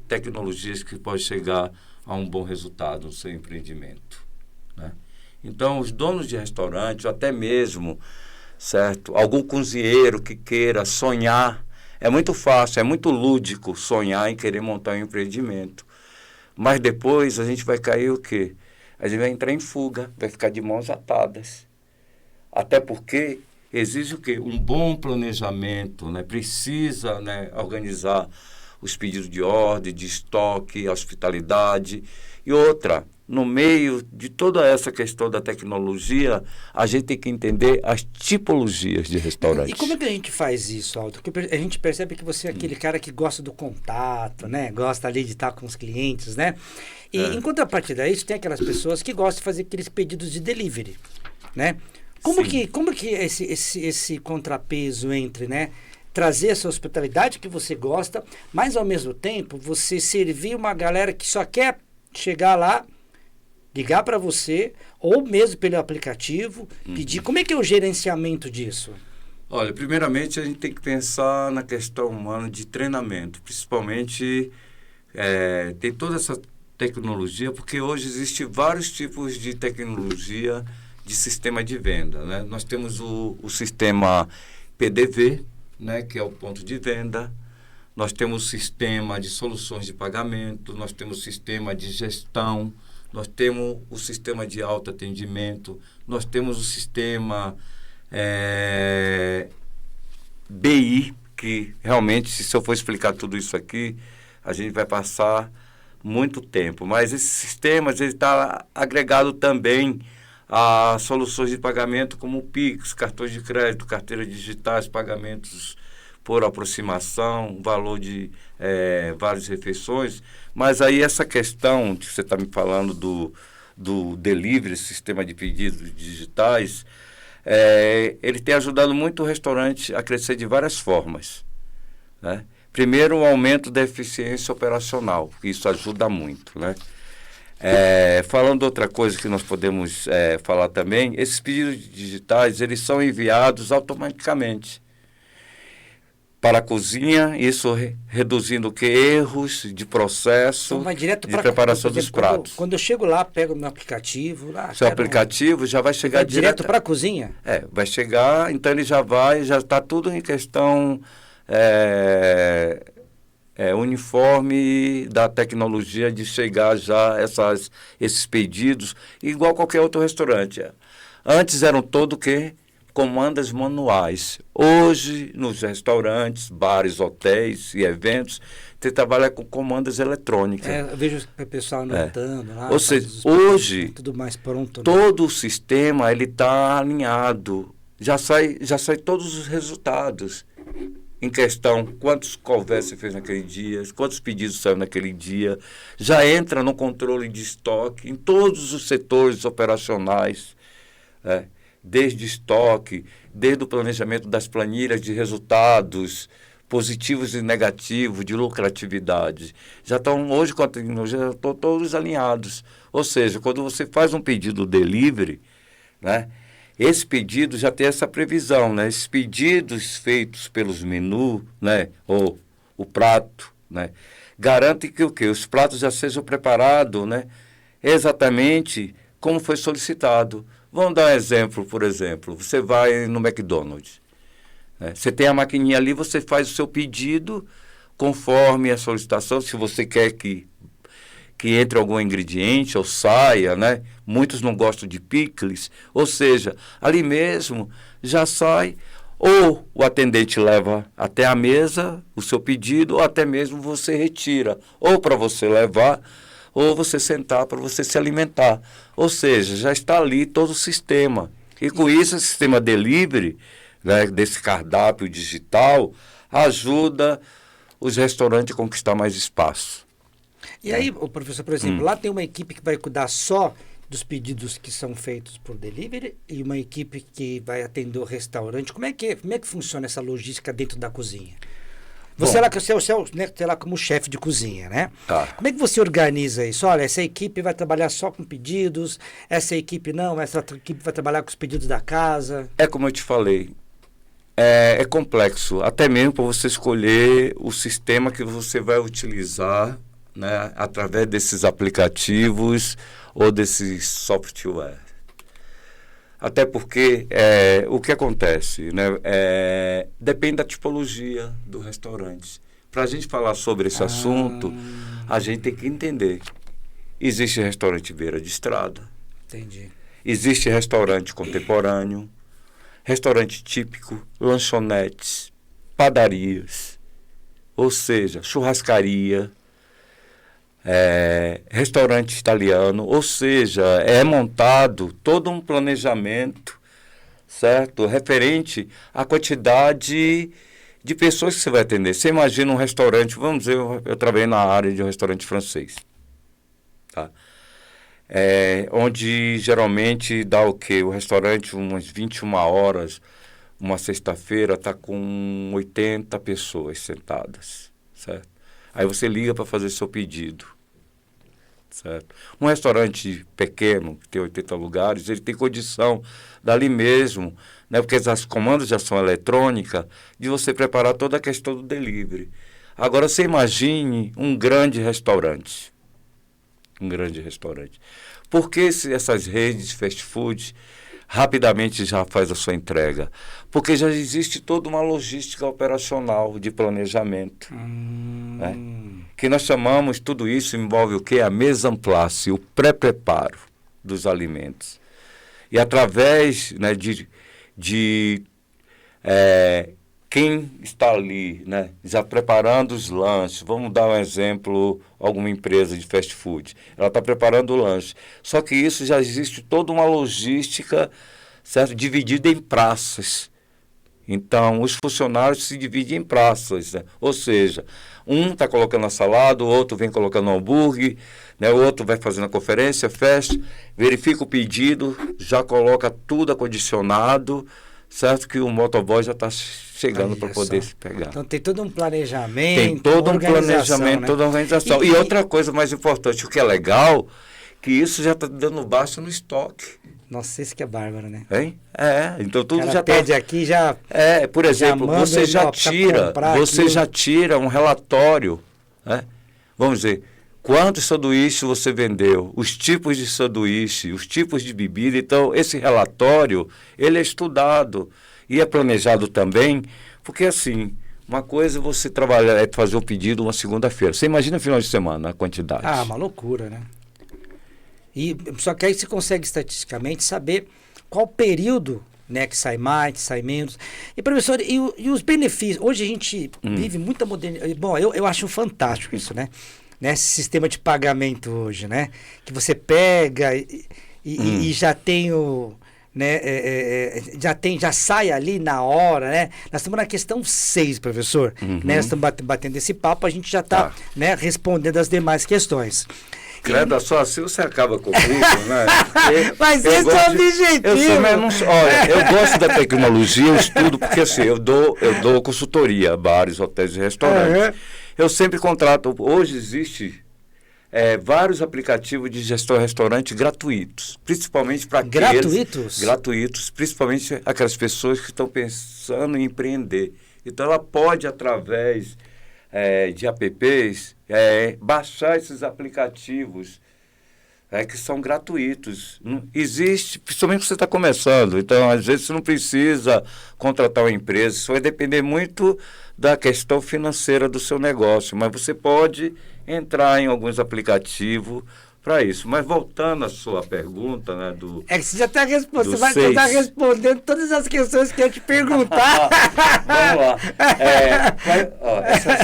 tecnologias que podem chegar a um bom resultado no seu empreendimento. Né? Então, os donos de restaurante, ou até mesmo, certo, algum cozinheiro que queira sonhar, é muito fácil, é muito lúdico sonhar em querer montar um empreendimento. Mas depois a gente vai cair o quê? A gente vai entrar em fuga, vai ficar de mãos atadas. Até porque exige o quê? Um bom planejamento, né? Precisa, né, organizar os pedidos de ordem, de estoque, hospitalidade. E outra, no meio de toda essa questão da tecnologia, a gente tem que entender as tipologias de restaurantes. E como é que a gente faz isso, Aldo? Porque a gente percebe que você é aquele cara que gosta do contato, né? Gosta ali de estar com os clientes, né? E em contrapartida a isso, tem aquelas pessoas que gostam de fazer aqueles pedidos de delivery, né? Como que é esse contrapeso entre, né? Trazer essa hospitalidade que você gosta, mas ao mesmo tempo você servir uma galera que só quer chegar lá, ligar para você, ou mesmo pelo aplicativo, pedir. Como é que é o gerenciamento disso? Olha, primeiramente a gente tem que pensar na questão humana de treinamento, principalmente tem toda essa tecnologia, porque hoje existem vários tipos de tecnologia de sistema de venda. Né? Nós temos o sistema PDV, né, que é o ponto de venda, nós temos o sistema de soluções de pagamento, nós temos o sistema de gestão, nós temos o sistema de autoatendimento, nós temos o sistema BI, que realmente, se eu for explicar tudo isso aqui, a gente vai passar muito tempo. Mas esses sistemas, ele está agregado também a soluções de pagamento como o Pix, cartões de crédito, carteiras digitais, pagamentos por aproximação, valor de várias refeições. Mas aí essa questão que você está me falando do delivery, sistema de pedidos digitais, ele tem ajudado muito o restaurante a crescer de várias formas. Né? Primeiro, o aumento da eficiência operacional, isso ajuda muito, né? Falando outra coisa que nós podemos falar também, esses pedidos digitais, eles são enviados automaticamente para a cozinha, isso reduzindo o que? Erros de processo, Então vai direto de preparação por exemplo, dos pratos. Quando eu chego lá, pego meu aplicativo. Seu aplicativo já vai chegar direto para a cozinha? Vai chegar, então ele já está tudo em questão uniforme da tecnologia de chegar já esses pedidos, igual qualquer outro restaurante. Antes eram todo o quê? Comandas manuais. Hoje, nos restaurantes, bares, hotéis e eventos, você trabalha com comandas eletrônicas. Eu vejo o pessoal anotando lá. Ou seja, hoje, tudo mais pronto, né? todo o sistema está alinhado. Já sai todos os resultados. Em questão, quantos conversas você fez naquele dia, quantos pedidos saiu naquele dia. Já entra no controle de estoque em todos os setores operacionais, desde estoque, desde o planejamento das planilhas de resultados positivos e negativos, de lucratividade. Já estão, hoje com a tecnologia, estão todos alinhados. Ou seja, quando você faz um pedido delivery, né, esse pedido já tem essa previsão, né? Esses pedidos feitos pelos menus, né, ou o prato, né, garante que o quê? Os pratos já sejam preparados, né? Exatamente como foi solicitado. Vamos dar um exemplo, por exemplo. Você vai no McDonald's. Né? Você tem a maquininha ali, você faz o seu pedido conforme a solicitação, se você quer que entre algum ingrediente ou saia, né? Muitos não gostam de picles, ou seja, ali mesmo já sai, ou o atendente leva até a mesa o seu pedido, ou até mesmo você retira, ou para você levar, ou você sentar para você se alimentar. Ou seja, já está ali todo o sistema. E com isso, o sistema delivery, né, desse cardápio digital, ajuda os restaurantes a conquistar mais espaço. E aí, o professor, por exemplo, lá tem uma equipe que vai cuidar só dos pedidos que são feitos por delivery e uma equipe que vai atender o restaurante. Como é que funciona essa logística dentro da cozinha? Você é lá como chefe de cozinha, né? Tá. Como é que você organiza isso? Olha, essa equipe vai trabalhar só com pedidos, essa equipe não, essa outra equipe vai trabalhar com os pedidos da casa. É como eu te falei, é complexo, até mesmo para você escolher o sistema que você vai utilizar, né, através desses aplicativos ou desses software. Até porque o que acontece, né, depende da tipologia do restaurante. Para a gente falar sobre esse assunto, a gente tem que entender. Existe restaurante beira de estrada. Entendi. Existe restaurante contemporâneo, restaurante típico, lanchonetes, padarias, ou seja, churrascaria, restaurante italiano, ou seja, é montado todo um planejamento, certo? Referente à quantidade de pessoas que você vai atender. Você imagina um restaurante, vamos dizer, eu trabalhei na área de um restaurante francês, tá? Onde geralmente dá o quê? O restaurante umas 21 horas, uma sexta-feira, está com 80 pessoas sentadas, certo? Aí você liga para fazer seu pedido, certo? Um restaurante pequeno, que tem 80 lugares, ele tem condição dali mesmo, né? Porque as comandas já são eletrônicas, de você preparar toda a questão do delivery. Agora, você imagine um grande restaurante. Um grande restaurante. Por que essas redes de fast food rapidamente já faz a sua entrega? Porque já existe toda uma logística operacional de planejamento. Né? Que nós chamamos, tudo isso envolve o quê? A mise en place, o pré-preparo dos alimentos. E através, né, de quem está ali, né, já preparando os lanches, vamos dar um exemplo, alguma empresa de fast food, ela está preparando o lanche. Só que isso já existe toda uma logística, certo, dividida em praças. Então, os funcionários se dividem em praças, né? Ou seja, um está colocando a salada, o outro vem colocando o hambúrguer, né? O outro vai fazendo a conferência, fecha, verifica o pedido, já coloca tudo acondicionado, certo? Que o motoboy já está chegando para poder se pegar. Então tem todo um planejamento. Tem todo um planejamento, né? toda uma organização. E outra coisa mais importante, o que é legal, que isso já está dando baixo no estoque. Nossa, isso que é bárbaro, né? Hein? Então tudo já pede aqui, já. Por exemplo, já você já tira um relatório, né? Vamos dizer, quantos sanduíches você vendeu, os tipos de sanduíche, os tipos de bebida. Então, esse relatório, ele é estudado e é planejado também, porque assim, uma coisa é você trabalhar, fazer um pedido uma segunda-feira. Você imagina final de semana, a quantidade. Uma loucura, né? Só que aí você consegue estatisticamente saber qual período, né, que sai mais, que sai menos. E, professor, e os benefícios? Hoje a gente vive muita modernidade. Bom, eu acho fantástico isso, né? Esse sistema de pagamento hoje, né? Que você pega e já tem o... Né, já sai ali na hora, né? Nós estamos na questão 6, professor. Né? Nós estamos batendo esse papo, a gente já está né, respondendo as demais questões. Credo, só assim você acaba comigo, né? Mas esse é o objetivo. Olha, eu gosto da tecnologia, eu estudo, porque assim, eu dou consultoria a bares, hotéis e restaurantes. Eu sempre contrato, hoje existe vários aplicativos de gestão de restaurante gratuitos, principalmente para aqueles... Gratuitos, principalmente aquelas pessoas que estão pensando em empreender. Então, ela pode, através de apps, baixar esses aplicativos que são gratuitos. Existe, principalmente quando você está começando, então às vezes você não precisa contratar uma empresa, isso vai depender muito da questão financeira do seu negócio, mas você pode entrar em alguns aplicativos para isso. Mas voltando à sua pergunta, né, que você já está você vai estar respondendo todas as questões que eu te perguntar. Vamos lá.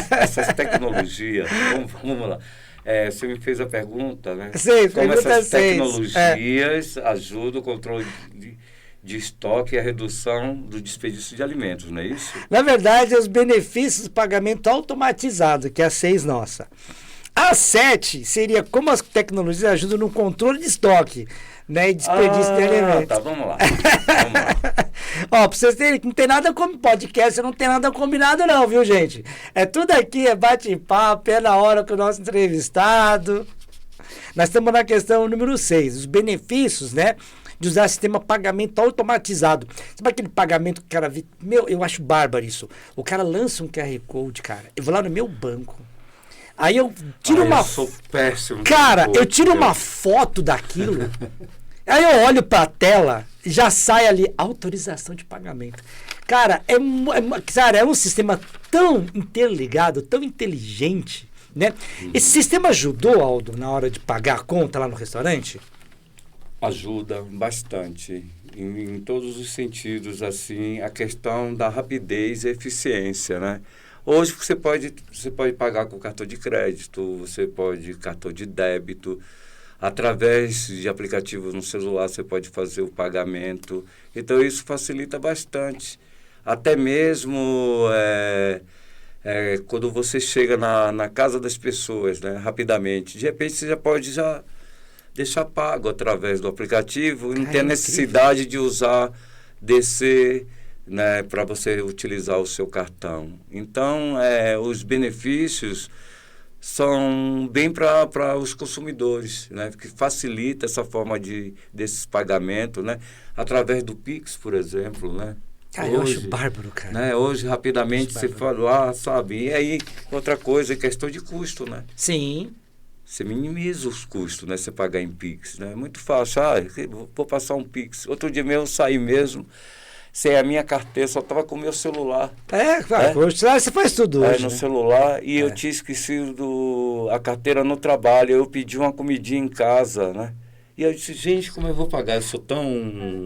Essas tecnologias, vamos lá. Você me fez a pergunta, né? Sim, como essas tecnologias 6. ajudam o controle de estoque e a redução do desperdício de alimentos, não é isso? Na verdade, os benefícios do pagamento automatizado, que é a 6 nossa. A 7 seria como as tecnologias ajudam no controle de estoque, né, e desperdício de alimentos. Tá, vamos lá. Ó, pra vocês terem, não tem nada como podcast, não tem nada combinado não, viu, gente? Tudo aqui é bate-papo, é na hora com o nosso entrevistado. Nós estamos na questão número 6, os benefícios, né, de usar sistema pagamento automatizado. Sabe aquele pagamento que o cara... eu acho bárbaro isso. O cara lança um QR Code, cara. Eu vou lá no meu banco. Aí eu tiro uma... Eu sou péssimo. Cara, eu tiro uma foto daquilo. Aí eu olho pra tela, já sai ali, autorização de pagamento. Cara, é um sistema tão interligado, tão inteligente, né? Esse sistema ajudou, Aldo, na hora de pagar a conta lá no restaurante? Ajuda bastante, em todos os sentidos, assim, a questão da rapidez e eficiência, né? Hoje você pode pagar com cartão de crédito, você pode cartão de débito, através de aplicativos no celular você pode fazer o pagamento. Então isso facilita bastante. Até mesmo quando você chega na casa das pessoas, né, rapidamente, de repente você já pode deixar pago através do aplicativo e não tem a necessidade de descer, né, para você utilizar o seu cartão. Então, os benefícios são bem para os consumidores, né, que facilita essa forma desses pagamentos, né, através do Pix, por exemplo, né. Cara, eu acho bárbaro, cara. Né, hoje, rapidamente, você fala, sabe, e aí, outra coisa, é questão de custo, né. Sim. Você minimiza os custos, né, você pagar em Pix, né, é muito fácil, vou passar um Pix. Outro dia mesmo, eu saí mesmo, sem a minha carteira, só estava com o meu celular. Hoje você faz tudo hoje, no né? celular, e eu tinha esquecido a carteira no trabalho, eu pedi uma comidinha em casa, né? E eu disse, gente, como eu vou pagar? Eu sou tão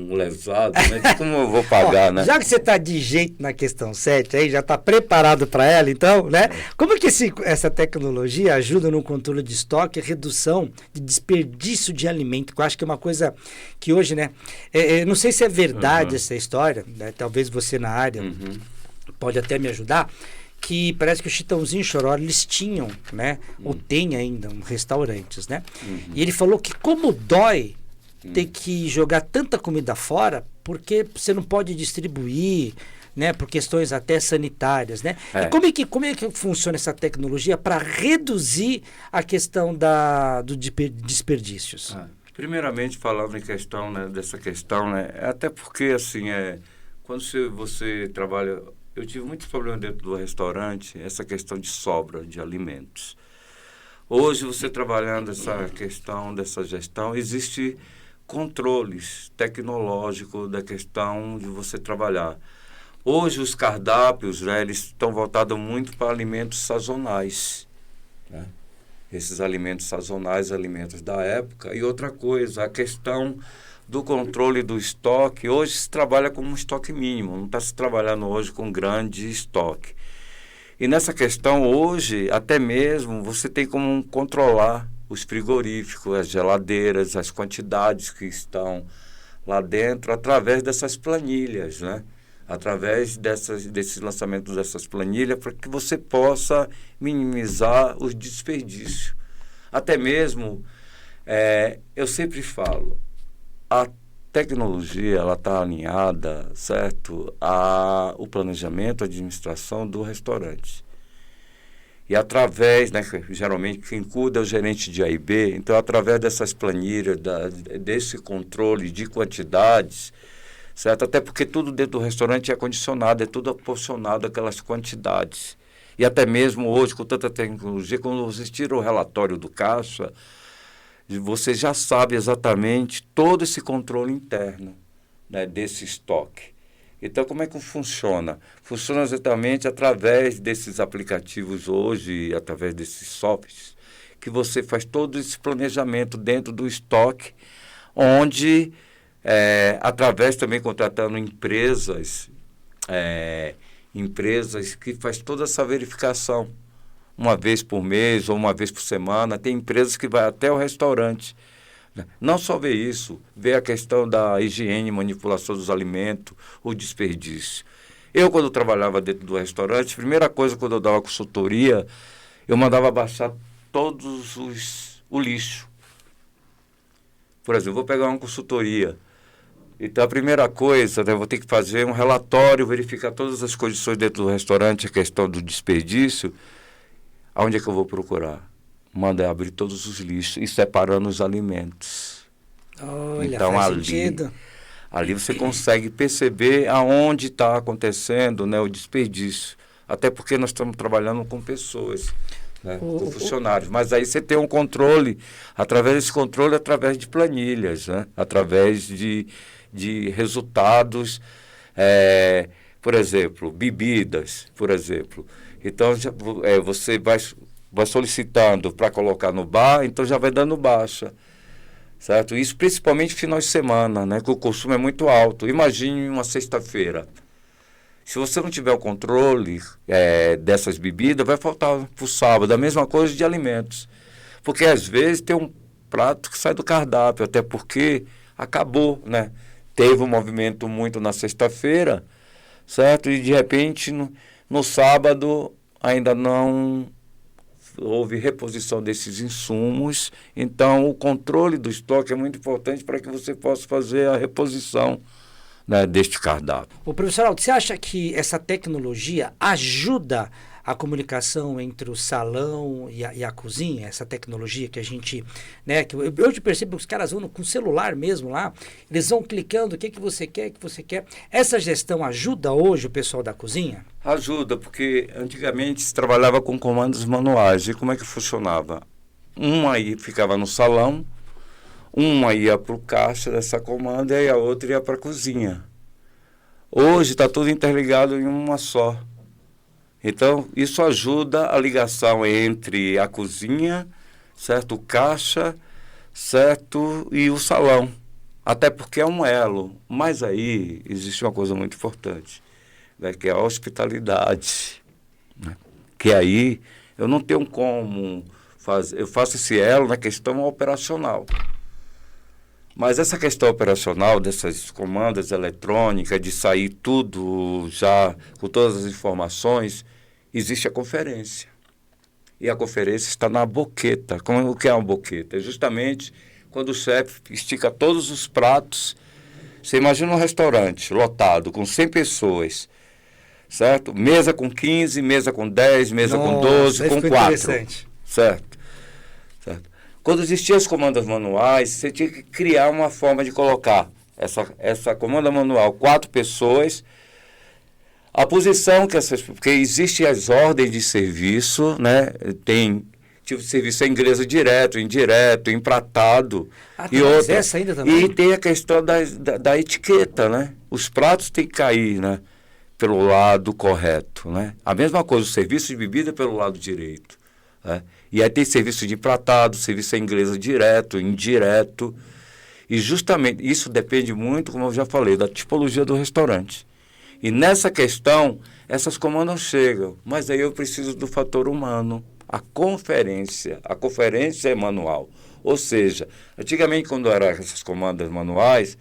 lesado, né? Como eu vou pagar, né? Já que você está de jeito na questão 7, aí já está preparado para ela, então, né? Como que essa tecnologia ajuda no controle de estoque e redução de desperdício de alimento? Que eu acho que é uma coisa que hoje, né? Não sei se é verdade essa história, né? Talvez você na área pode até me ajudar, que parece que o Chitãozinho e Choró, eles tinham, né? Ou tem ainda, restaurantes, né? E ele falou que como dói ter que jogar tanta comida fora, porque você não pode distribuir, né? Por questões até sanitárias, né? E como é que funciona essa tecnologia para reduzir a questão dos desperdícios? Primeiramente, falando em questão, né, dessa questão, né? Até porque, assim, quando você trabalha... Eu tive muitos problemas dentro do restaurante, essa questão de sobra de alimentos. Hoje, você trabalhando essa questão dessa gestão, existe controles tecnológicos da questão de você trabalhar. Hoje, os cardápios, né, eles estão voltados muito para alimentos sazonais, né? Esses alimentos sazonais, alimentos da época. E outra coisa, a questão do controle do estoque, hoje se trabalha com um estoque mínimo, não está se trabalhando hoje com grande estoque. E nessa questão, hoje, até mesmo, você tem como controlar os frigoríficos, as geladeiras, as quantidades que estão lá dentro, através dessas planilhas, né? Através desses lançamentos dessas planilhas, para que você possa minimizar os desperdícios. Até mesmo, eu sempre falo, a tecnologia ela está alinhada, certo, ao planejamento, à administração do restaurante. E através, né, geralmente quem cuida é o gerente de A e B, então através dessas planilhas, desse controle de quantidades, certo? Até porque tudo dentro do restaurante é condicionado, é tudo proporcionado àquelas quantidades. E até mesmo hoje, com tanta tecnologia, quando você tira o relatório do caixa, você já sabe exatamente todo esse controle interno, né, desse estoque. Então, como é que funciona? Funciona exatamente através desses aplicativos hoje, através desses softwares, que você faz todo esse planejamento dentro do estoque, onde, através também contratando empresas que faz toda essa verificação, uma vez por mês ou uma vez por semana. Tem empresas que vai até o restaurante. Não só ver isso, ver a questão da higiene, manipulação dos alimentos, o desperdício. Eu, quando trabalhava dentro do restaurante, a primeira coisa, quando eu dava consultoria, eu mandava baixar o lixo. Por exemplo, vou pegar uma consultoria. Então, a primeira coisa, né, eu vou ter que fazer um relatório, verificar todas as condições dentro do restaurante, a questão do desperdício. Aonde é que eu vou procurar? Manda abrir todos os lixos e separando os alimentos. Olha, Então, faz sentido. ali você consegue perceber aonde está acontecendo, né, o desperdício. Até porque nós estamos trabalhando com pessoas, né, com funcionários. Mas aí você tem um controle, através desse controle, através de planilhas, né, através de resultados, por exemplo, bebidas, por exemplo. Então, você vai solicitando para colocar no bar, então já vai dando baixa, certo? Isso principalmente finais de semana, né, que o consumo é muito alto. Imagine uma sexta-feira. Se você não tiver o controle dessas bebidas, vai faltar para o sábado. A mesma coisa de alimentos. Porque às vezes tem um prato que sai do cardápio, até porque acabou, né? Teve um movimento muito na sexta-feira, certo? E de repente no sábado ainda não houve reposição desses insumos. Então o controle do estoque é muito importante para que você possa fazer a reposição, né, deste cardápio. O professor Aldo, você acha que essa tecnologia ajuda a comunicação entre o salão e a cozinha? Essa tecnologia que a gente, né, que eu te percebo que os caras vão com o celular mesmo lá, eles vão clicando, o que você quer, o que você quer. Essa gestão ajuda hoje o pessoal da cozinha? Ajuda, porque antigamente se trabalhava com comandos manuais. E como é que funcionava? Uma aí ficava no salão, uma ia para o caixa dessa comanda e a outra ia para a cozinha. Hoje está tudo interligado em uma só. Então, isso ajuda a ligação entre a cozinha, certo? O caixa, certo? E o salão. Até porque é um elo. Mas aí existe uma coisa muito importante, né? Que é a hospitalidade. Né? Que aí eu não tenho como fazer. Eu faço esse elo na questão operacional. Mas essa questão operacional dessas comandas eletrônicas, de sair tudo já com todas as informações, existe a conferência. E a conferência está na boqueta. O que é uma boqueta? É justamente quando o chefe estica todos os pratos. Você imagina um restaurante lotado com 100 pessoas, certo? Mesa com 15, mesa com 10, mesa com 12, com 4. Certo? Quando existiam as comandas manuais, você tinha que criar uma forma de colocar essa comanda manual, 4 pessoas, a posição que porque existem as ordens de serviço, né? Tem tipo de serviço inglesa direto, indireto, empratado e outra. Essa ainda também? E tem a questão da etiqueta, né? Os pratos têm que cair, né, pelo lado correto, né? A mesma coisa, o serviço de bebida pelo lado direito, né? E aí tem serviço de empratado, serviço inglesa direto, indireto. E justamente isso depende muito, como eu já falei, da tipologia do restaurante. E nessa questão, essas comandas chegam. Mas aí eu preciso do fator humano. A conferência é manual. Ou seja, antigamente, quando eram essas comandas manuais,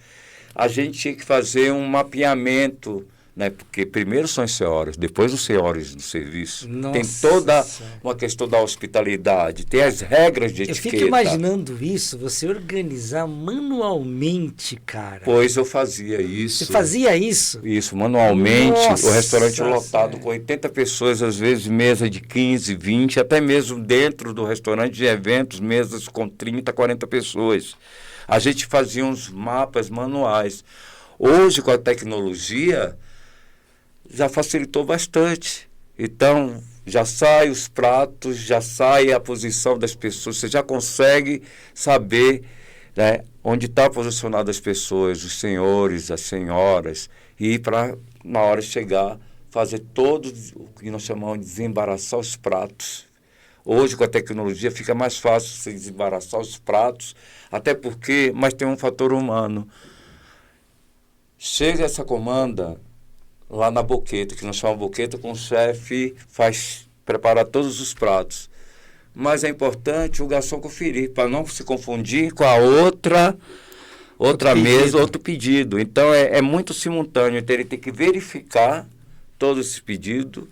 a gente tinha que fazer um mapeamento, né? Porque primeiro são as senhoras, depois os senhores do serviço. Nossa. Tem toda uma questão da hospitalidade, tem as regras de etiqueta. Eu fico imaginando isso, você organizar manualmente, cara. Pois eu fazia isso. Você fazia isso? Isso, manualmente. Nossa, o restaurante lotado com 80 pessoas, às vezes mesa de 15, 20, até mesmo dentro do restaurante de eventos, mesas com 30, 40 pessoas. A gente fazia uns mapas manuais. Hoje, com a tecnologia, já facilitou bastante. Então, já sai os pratos, já sai a posição das pessoas, você já consegue saber, né, onde está posicionado as pessoas, os senhores, as senhoras, e para, na hora de chegar, fazer todo o que nós chamamos de desembaraçar os pratos. Hoje, com a tecnologia, fica mais fácil você desembaraçar os pratos, até porque, mas tem um fator humano. Chega essa comanda lá na boqueta, que nós chamamos boqueta, com o chefe prepara todos os pratos. Mas é importante o garçom conferir, para não se confundir com a outra mesa, outro pedido. Então, é muito simultâneo. Então, ele tem que verificar todo esse pedido,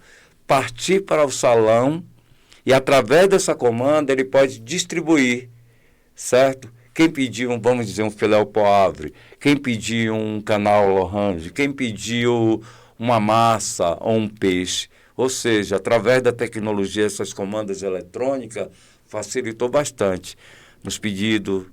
partir para o salão, e através dessa comanda ele pode distribuir, certo? Quem pediu, vamos dizer, um filé ao poivre, quem pediu um canal orange, quem pediu uma massa ou um peixe. Ou seja, através da tecnologia, essas comandas eletrônicas facilitou bastante nos pedidos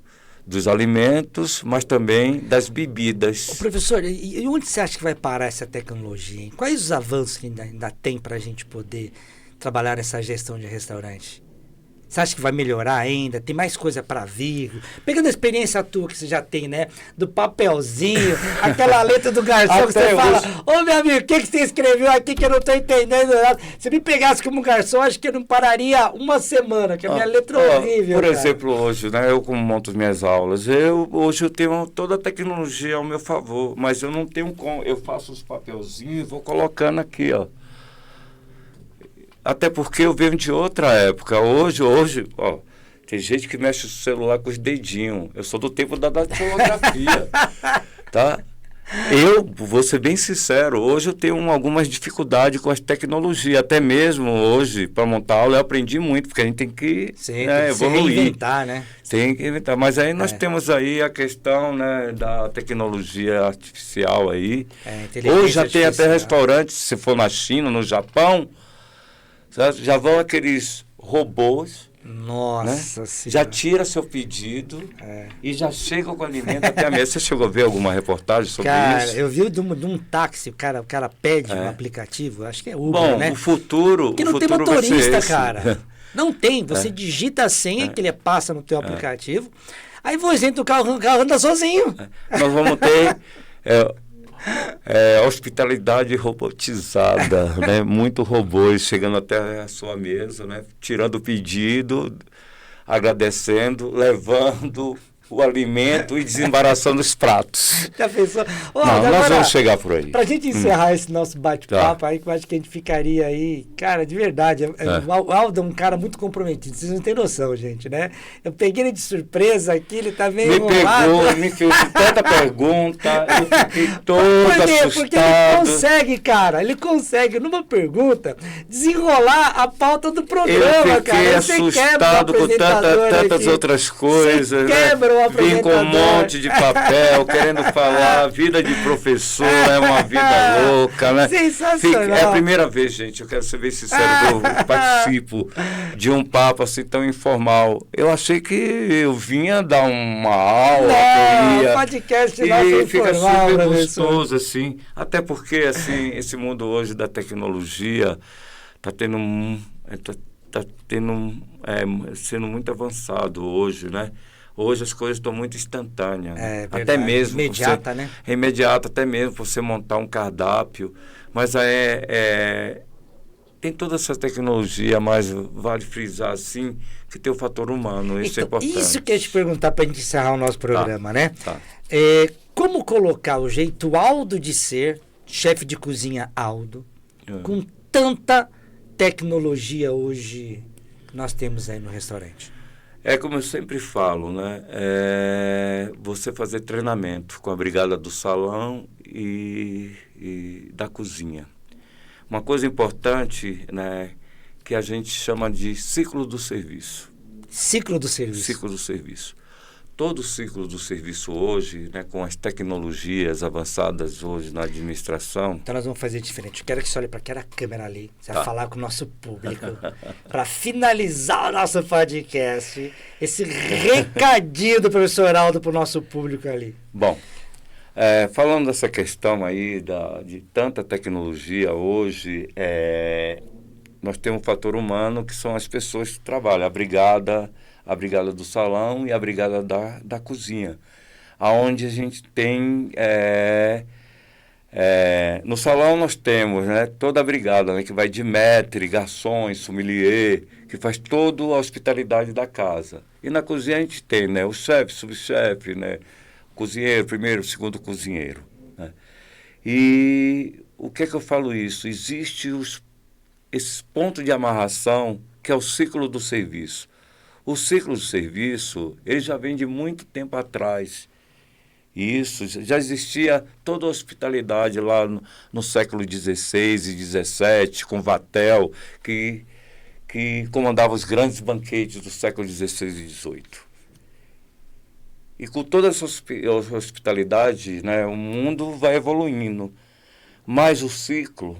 dos alimentos, mas também das bebidas. Ô, professor, e onde você acha que vai parar essa tecnologia, hein? Quais os avanços que ainda tem para a gente poder trabalhar nessa gestão de restaurante? Você acha que vai melhorar ainda? Tem mais coisa para vir? Pegando a experiência tua que você já tem, né? Do papelzinho, aquela letra do garçom que você fala, ô meu amigo, o que você escreveu aqui que eu não tô entendendo nada? Se me pegasse como garçom, acho que eu não pararia uma semana, que a minha letra é horrível. Por cara. exemplo, hoje, né? Eu como monto minhas aulas, hoje eu tenho toda a tecnologia ao meu favor, mas eu não tenho como, eu faço os papelzinhos e vou colocando aqui, ó. Até porque eu venho de outra época. Hoje, ó, tem gente que mexe o celular com os dedinhos. Eu sou do tempo da datilografia, tá? Eu, vou ser bem sincero, hoje eu tenho algumas dificuldades com as tecnologias. Até mesmo hoje, para montar aula, eu aprendi muito, porque a gente tem que, Sim, né, tem que evoluir. se reinventar, né? Tem que inventar. Mas aí nós temos aí a questão, né, da tecnologia artificial aí. Hoje já tem até restaurantes, se for na China, no Japão, já vão aqueles robôs. Nossa, né? Senhora. Já tira seu pedido e já chega com o alimento até a mesa. Você chegou a ver alguma reportagem sobre isso? Cara, eu vi de um táxi, o cara pede um aplicativo, acho que é Uber, Bom, né? o futuro. Porque não o tem futuro vai ser motorista, esse. cara. Não tem. Você digita a senha que ele passa no teu aplicativo. Aí você entra no carro, o carro anda sozinho. Nós vamos ter hospitalidade robotizada, né? Muito robôs chegando até a sua mesa, né? Tirando o pedido, agradecendo, levando o alimento e desembaraçando os pratos. Já pensou? Ô, Não, agora, nós vamos chegar por aí. Pra gente encerrar esse nosso bate-papo aí, que eu acho que a gente ficaria aí, cara, de verdade, o Aldo é um cara muito comprometido, vocês não têm noção, gente, né? Eu peguei ele de surpresa aqui, ele tá meio enrolado. Me fez tanta pergunta, eu fiquei todo assustado. Porque ele consegue, cara, numa pergunta, desenrolar a pauta do programa, eu fiquei cara. assustado com tantas outras coisas, você quebra o vim com um monte de papel, querendo falar, a vida de professor é uma vida louca, né? Sensacional. É a primeira vez, gente, eu quero ser bem sincero, que eu participo de um papo assim tão informal. Eu achei que eu vinha dar uma aula, não, que eu ia, podcast e fica informal, super professor. gostoso, assim, até porque, assim, esse mundo hoje da tecnologia está tendo sendo muito avançado hoje, né? Hoje as coisas estão muito instantâneas. Até mesmo imediata, né? É imediata, até mesmo você montar um cardápio. Mas tem toda essa tecnologia, mas vale frisar assim que tem o fator humano. Isso é importante. Isso que eu ia te perguntar para a gente encerrar o nosso programa, né? Tá. Como colocar o jeito Aldo de ser, chefe de cozinha Aldo, com tanta tecnologia hoje que nós temos aí no restaurante? É como eu sempre falo, né? Você fazer treinamento com a brigada do salão e da cozinha. Uma coisa importante, né, que a gente chama de ciclo do serviço. Ciclo do serviço. Ciclo do serviço. Todo o ciclo do serviço hoje, né, com as tecnologias avançadas hoje na administração... Então nós vamos fazer diferente. Eu quero que você olhe para aquela câmera ali. Você vai falar com o nosso público. Para finalizar o nosso podcast, esse recadinho do professor Aldo para o nosso público ali. Bom, falando dessa questão aí de tanta tecnologia hoje, nós temos um fator humano que são as pessoas que trabalham, a brigada do salão e a brigada da cozinha, aonde a gente tem no salão nós temos, né, toda a brigada, né, que vai de maître, garçons, sommelier, que faz toda a hospitalidade da casa. E na cozinha a gente tem, né, o chefe, subchefe, né, cozinheiro, primeiro, segundo cozinheiro, né. E o que é que eu falo isso? Existe esse ponto de amarração que é o ciclo do serviço. O ciclo do serviço, ele já vem de muito tempo atrás. Isso, já existia toda a hospitalidade lá no século XVI e XVII, com Vatel, que comandava os grandes banquetes do século XVI e XVIII. E com toda essa hospitalidade, né, o mundo vai evoluindo. Mas o ciclo,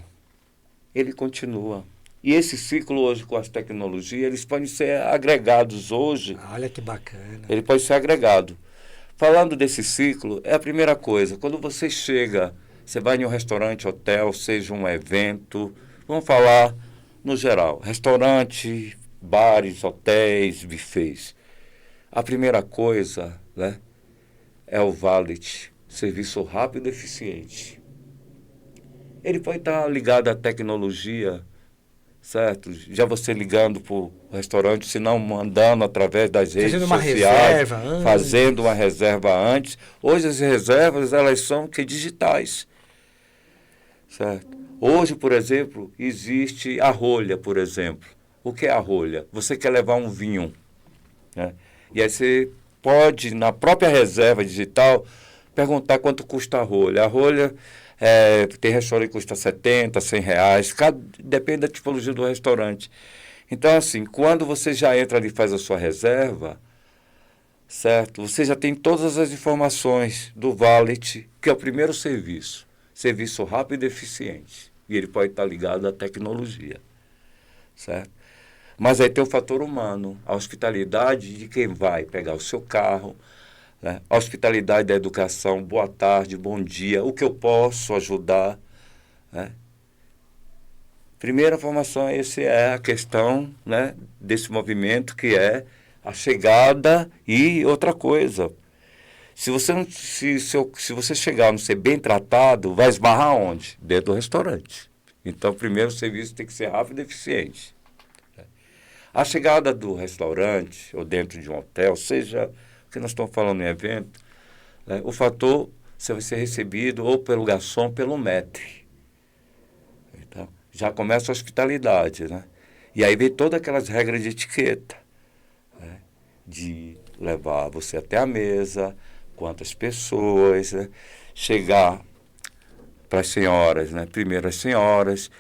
ele continua. E esse ciclo hoje, com as tecnologias, eles podem ser agregados hoje. Olha que bacana. Ele pode ser agregado. Falando desse ciclo, é a primeira coisa. Quando você chega, você vai em um restaurante, hotel, seja um evento, vamos falar no geral, restaurante, bares, hotéis, buffets. A primeira coisa, né, é o valet, serviço rápido e eficiente. Ele pode estar ligado à tecnologia, certo? Já você ligando para o restaurante, se não mandando através das redes sociais, fazendo uma reserva antes. Hoje as reservas, elas são digitais, certo? Hoje, por exemplo, existe a rolha, por exemplo. O que é a rolha? Você quer levar um vinho, né? E aí você pode, na própria reserva digital, perguntar quanto custa a rolha. A rolha... tem restaurante que custa R$70, R$100, depende da tipologia do restaurante. Então, assim, quando você já entra ali e faz a sua reserva, certo? Você já tem todas as informações do valet, que é o primeiro serviço. Serviço rápido e eficiente. E ele pode estar ligado à tecnologia, certo? Mas aí tem o fator humano, a hospitalidade de quem vai pegar o seu carro, né? A hospitalidade da educação, boa tarde, bom dia, o que eu posso ajudar, né? Primeira formação, essa é a questão, né, desse movimento, que é a chegada. E outra coisa, se você não, se você chegar não ser bem tratado, vai esbarrar onde? Dentro do restaurante. Então, primeiro o serviço tem que ser rápido e eficiente. A chegada do restaurante ou dentro de um hotel, seja que nós estamos falando em evento, né, o fator, você vai ser recebido ou pelo garçom ou pelo maître. Então, já começa a hospitalidade, né? E aí vem todas aquelas regras de etiqueta, né, de levar você até a mesa, quantas pessoas, né, chegar para as senhoras, né, primeiro as senhoras,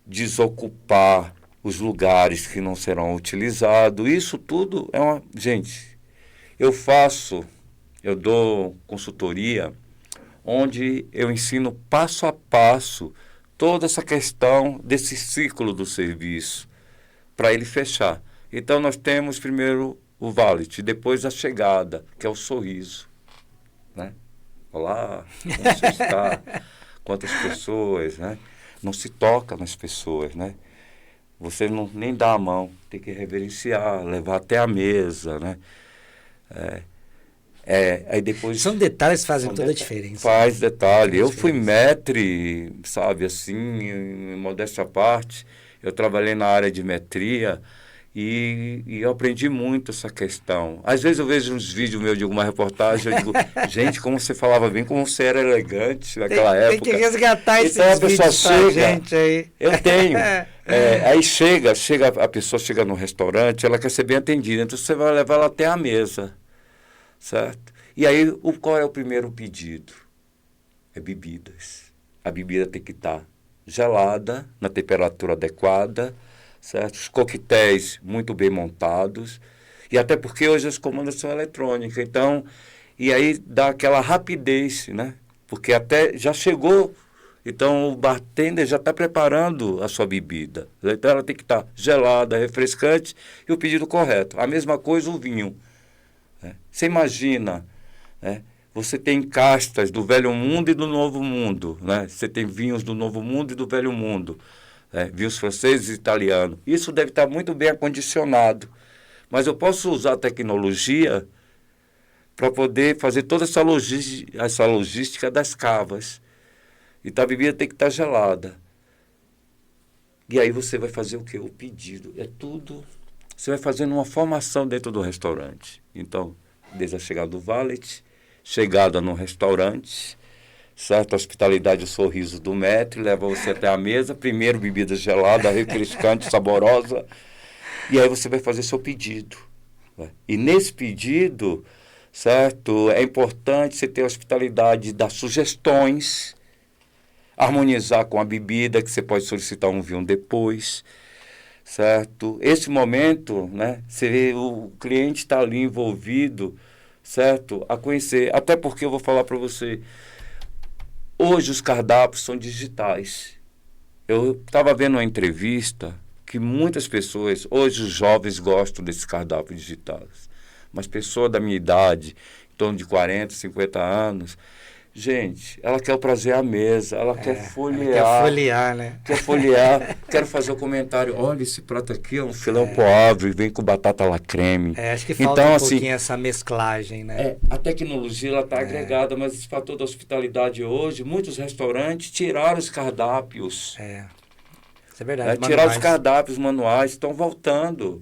desocupar os lugares que não serão utilizados. Isso tudo é uma... Gente... Eu dou consultoria onde eu ensino passo a passo toda essa questão desse ciclo do serviço para ele fechar. Então, nós temos primeiro o valet, depois a chegada, que é o sorriso, né? Olá, como você está? Quantas pessoas, né? Não se toca nas pessoas, né? Você não, nem dá a mão, tem que reverenciar, levar até a mesa, né? Aí depois... São detalhes que fazem toda a diferença. Faz detalhe. Eu fui maître, sabe, assim, em modéstia à parte. Eu trabalhei na área de metria e eu aprendi muito essa questão. Às vezes eu vejo uns vídeos meus de alguma reportagem, eu digo, gente, como você falava bem, como você era elegante naquela época. Tem que resgatar esses então, a pessoa vídeos pra chega, gente aí. Eu tenho. Aí a pessoa chega no restaurante, ela quer ser bem atendida, então você vai levar ela até a mesa, certo? E aí, qual é o primeiro pedido? É bebidas. A bebida tem que estar gelada, na temperatura adequada, certo? Os coquetéis muito bem montados, e até porque hoje as comandas são eletrônicas, então, e aí dá aquela rapidez, né? Porque até já chegou... Então, o bartender já está preparando a sua bebida. Então, ela tem que estar gelada, refrescante e o pedido correto. A mesma coisa o vinho, né? Você imagina, né? Você tem castas do Velho Mundo e do Novo Mundo, né? Você tem vinhos do Novo Mundo e do Velho Mundo. vinhos franceses e italianos. Isso deve estar muito bem acondicionado. Mas eu posso usar a tecnologia para poder fazer toda essa logística das cavas. Então a bebida tem que estar gelada. E aí você vai fazer o quê? O pedido. É tudo. Você vai fazendo uma formação dentro do restaurante. Então, desde a chegada do valet, chegada no restaurante, certo? A hospitalidade, o sorriso do maître, leva você até a mesa. Primeiro, bebida gelada, refrescante, saborosa. E aí você vai fazer seu pedido. E nesse pedido, certo? É importante você ter a hospitalidade das sugestões, harmonizar com a bebida, que você pode solicitar um vinho depois, certo? Esse momento, né, o cliente está ali envolvido, certo? A conhecer, até porque eu vou falar para você, hoje os cardápios são digitais. Eu estava vendo uma entrevista que muitas pessoas, hoje os jovens gostam desses cardápios digitais, mas pessoa da minha idade, em torno de 40, 50 anos, gente, ela quer o prazer à mesa, ela quer folhear. Quer folhear, né? Quer folhear, quero fazer o comentário, olha, esse prato aqui é um filé poivre, vem com batata la creme. Acho que falta então, um assim, pouquinho essa mesclagem, né? A tecnologia, ela está agregada, mas esse fator da hospitalidade hoje, muitos restaurantes tiraram os cardápios. Isso é verdade. Tiraram os cardápios manuais, estão voltando.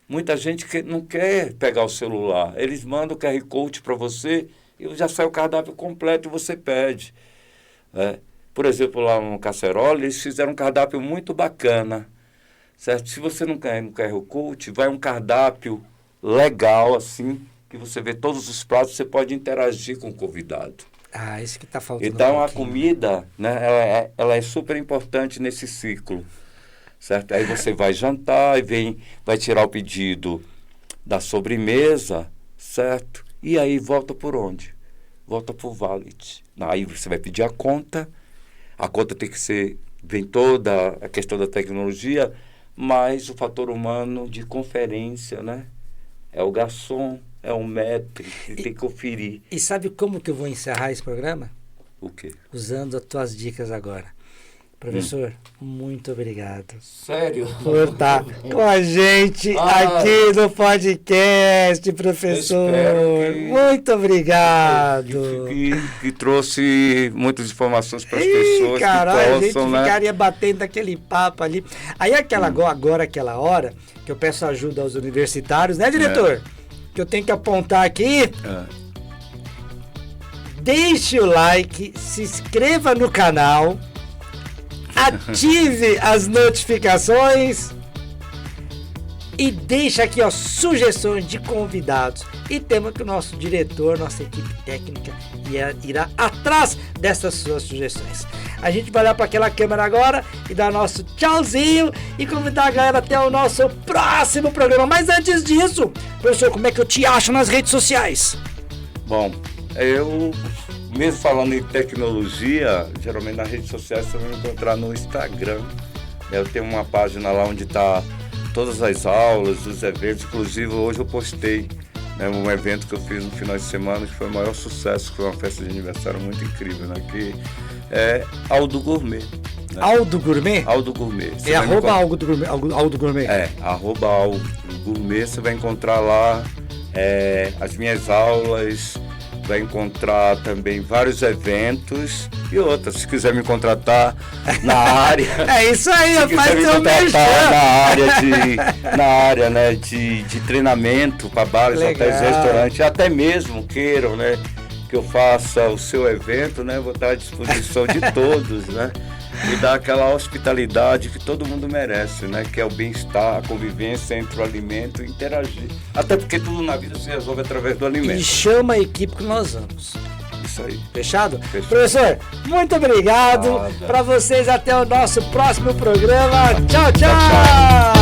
Muita gente não quer pegar o celular, eles mandam o QR Code para você, e já sai o cardápio completo e você pede. Por exemplo, lá no Casserole, eles fizeram um cardápio muito bacana. Certo? Se você não quer no QR Code, vai um cardápio legal, assim, que você vê todos os pratos, você pode interagir com o convidado. Isso que está faltando. Então, a comida, né, ela é super importante nesse ciclo. Certo? Aí você vai jantar e vai tirar o pedido da sobremesa, certo? E aí volta por onde? Volta por valet. Aí você vai pedir a conta tem que ser, vem toda a questão da tecnologia, mas o fator humano de conferência, né? É o garçom, é o maître, que tem que conferir. E sabe como que eu vou encerrar esse programa? O quê? Usando as tuas dicas agora. Professor, muito obrigado. Sério? Por estar com a gente aqui no podcast, professor. Muito obrigado. Que trouxe muitas informações para as pessoas. Caralho, a gente ficaria batendo aquele papo ali. Aí agora aquela hora que eu peço ajuda aos universitários, né, diretor? Que eu tenho que apontar aqui. Deixe o like, se inscreva no canal. Ative as notificações e deixa aqui sugestões de convidados e tema que o nosso diretor, nossa equipe técnica irá atrás dessas suas sugestões. A gente vai olhar para aquela câmera agora e dar nosso tchauzinho e convidar a galera até o nosso próximo programa. Mas antes disso, professor, como é que eu te acho nas redes sociais? Bom, eu... Mesmo falando em tecnologia, geralmente nas redes sociais você vai me encontrar no Instagram. Eu tenho uma página lá onde está todas as aulas, os eventos. Inclusive, hoje eu postei um evento que eu fiz no final de semana, que foi o maior sucesso, que foi uma festa de aniversário muito incrível, né? Que é Aldo Gourmet. Né? Aldo Gourmet? Aldo Gourmet. Você arroba Aldo Gourmet? Arroba Aldo Gourmet. Você vai encontrar lá as minhas aulas, vai encontrar também vários eventos e outras. Se quiser me contratar na área... É isso aí, rapaz, seu na área, né, de treinamento para bares, hotéis, restaurantes, até mesmo queiram, né, que eu faça o seu evento, né, vou estar à disposição de todos, né, e dar aquela hospitalidade que todo mundo merece, né, que é o bem-estar, a convivência entre o alimento e interagir. Até porque tudo na vida se resolve através do alimento. E chama a equipe que nós vamos. Isso aí. Fechado? Professor, muito obrigado. Para vocês, até o nosso próximo programa. Tchau, tchau.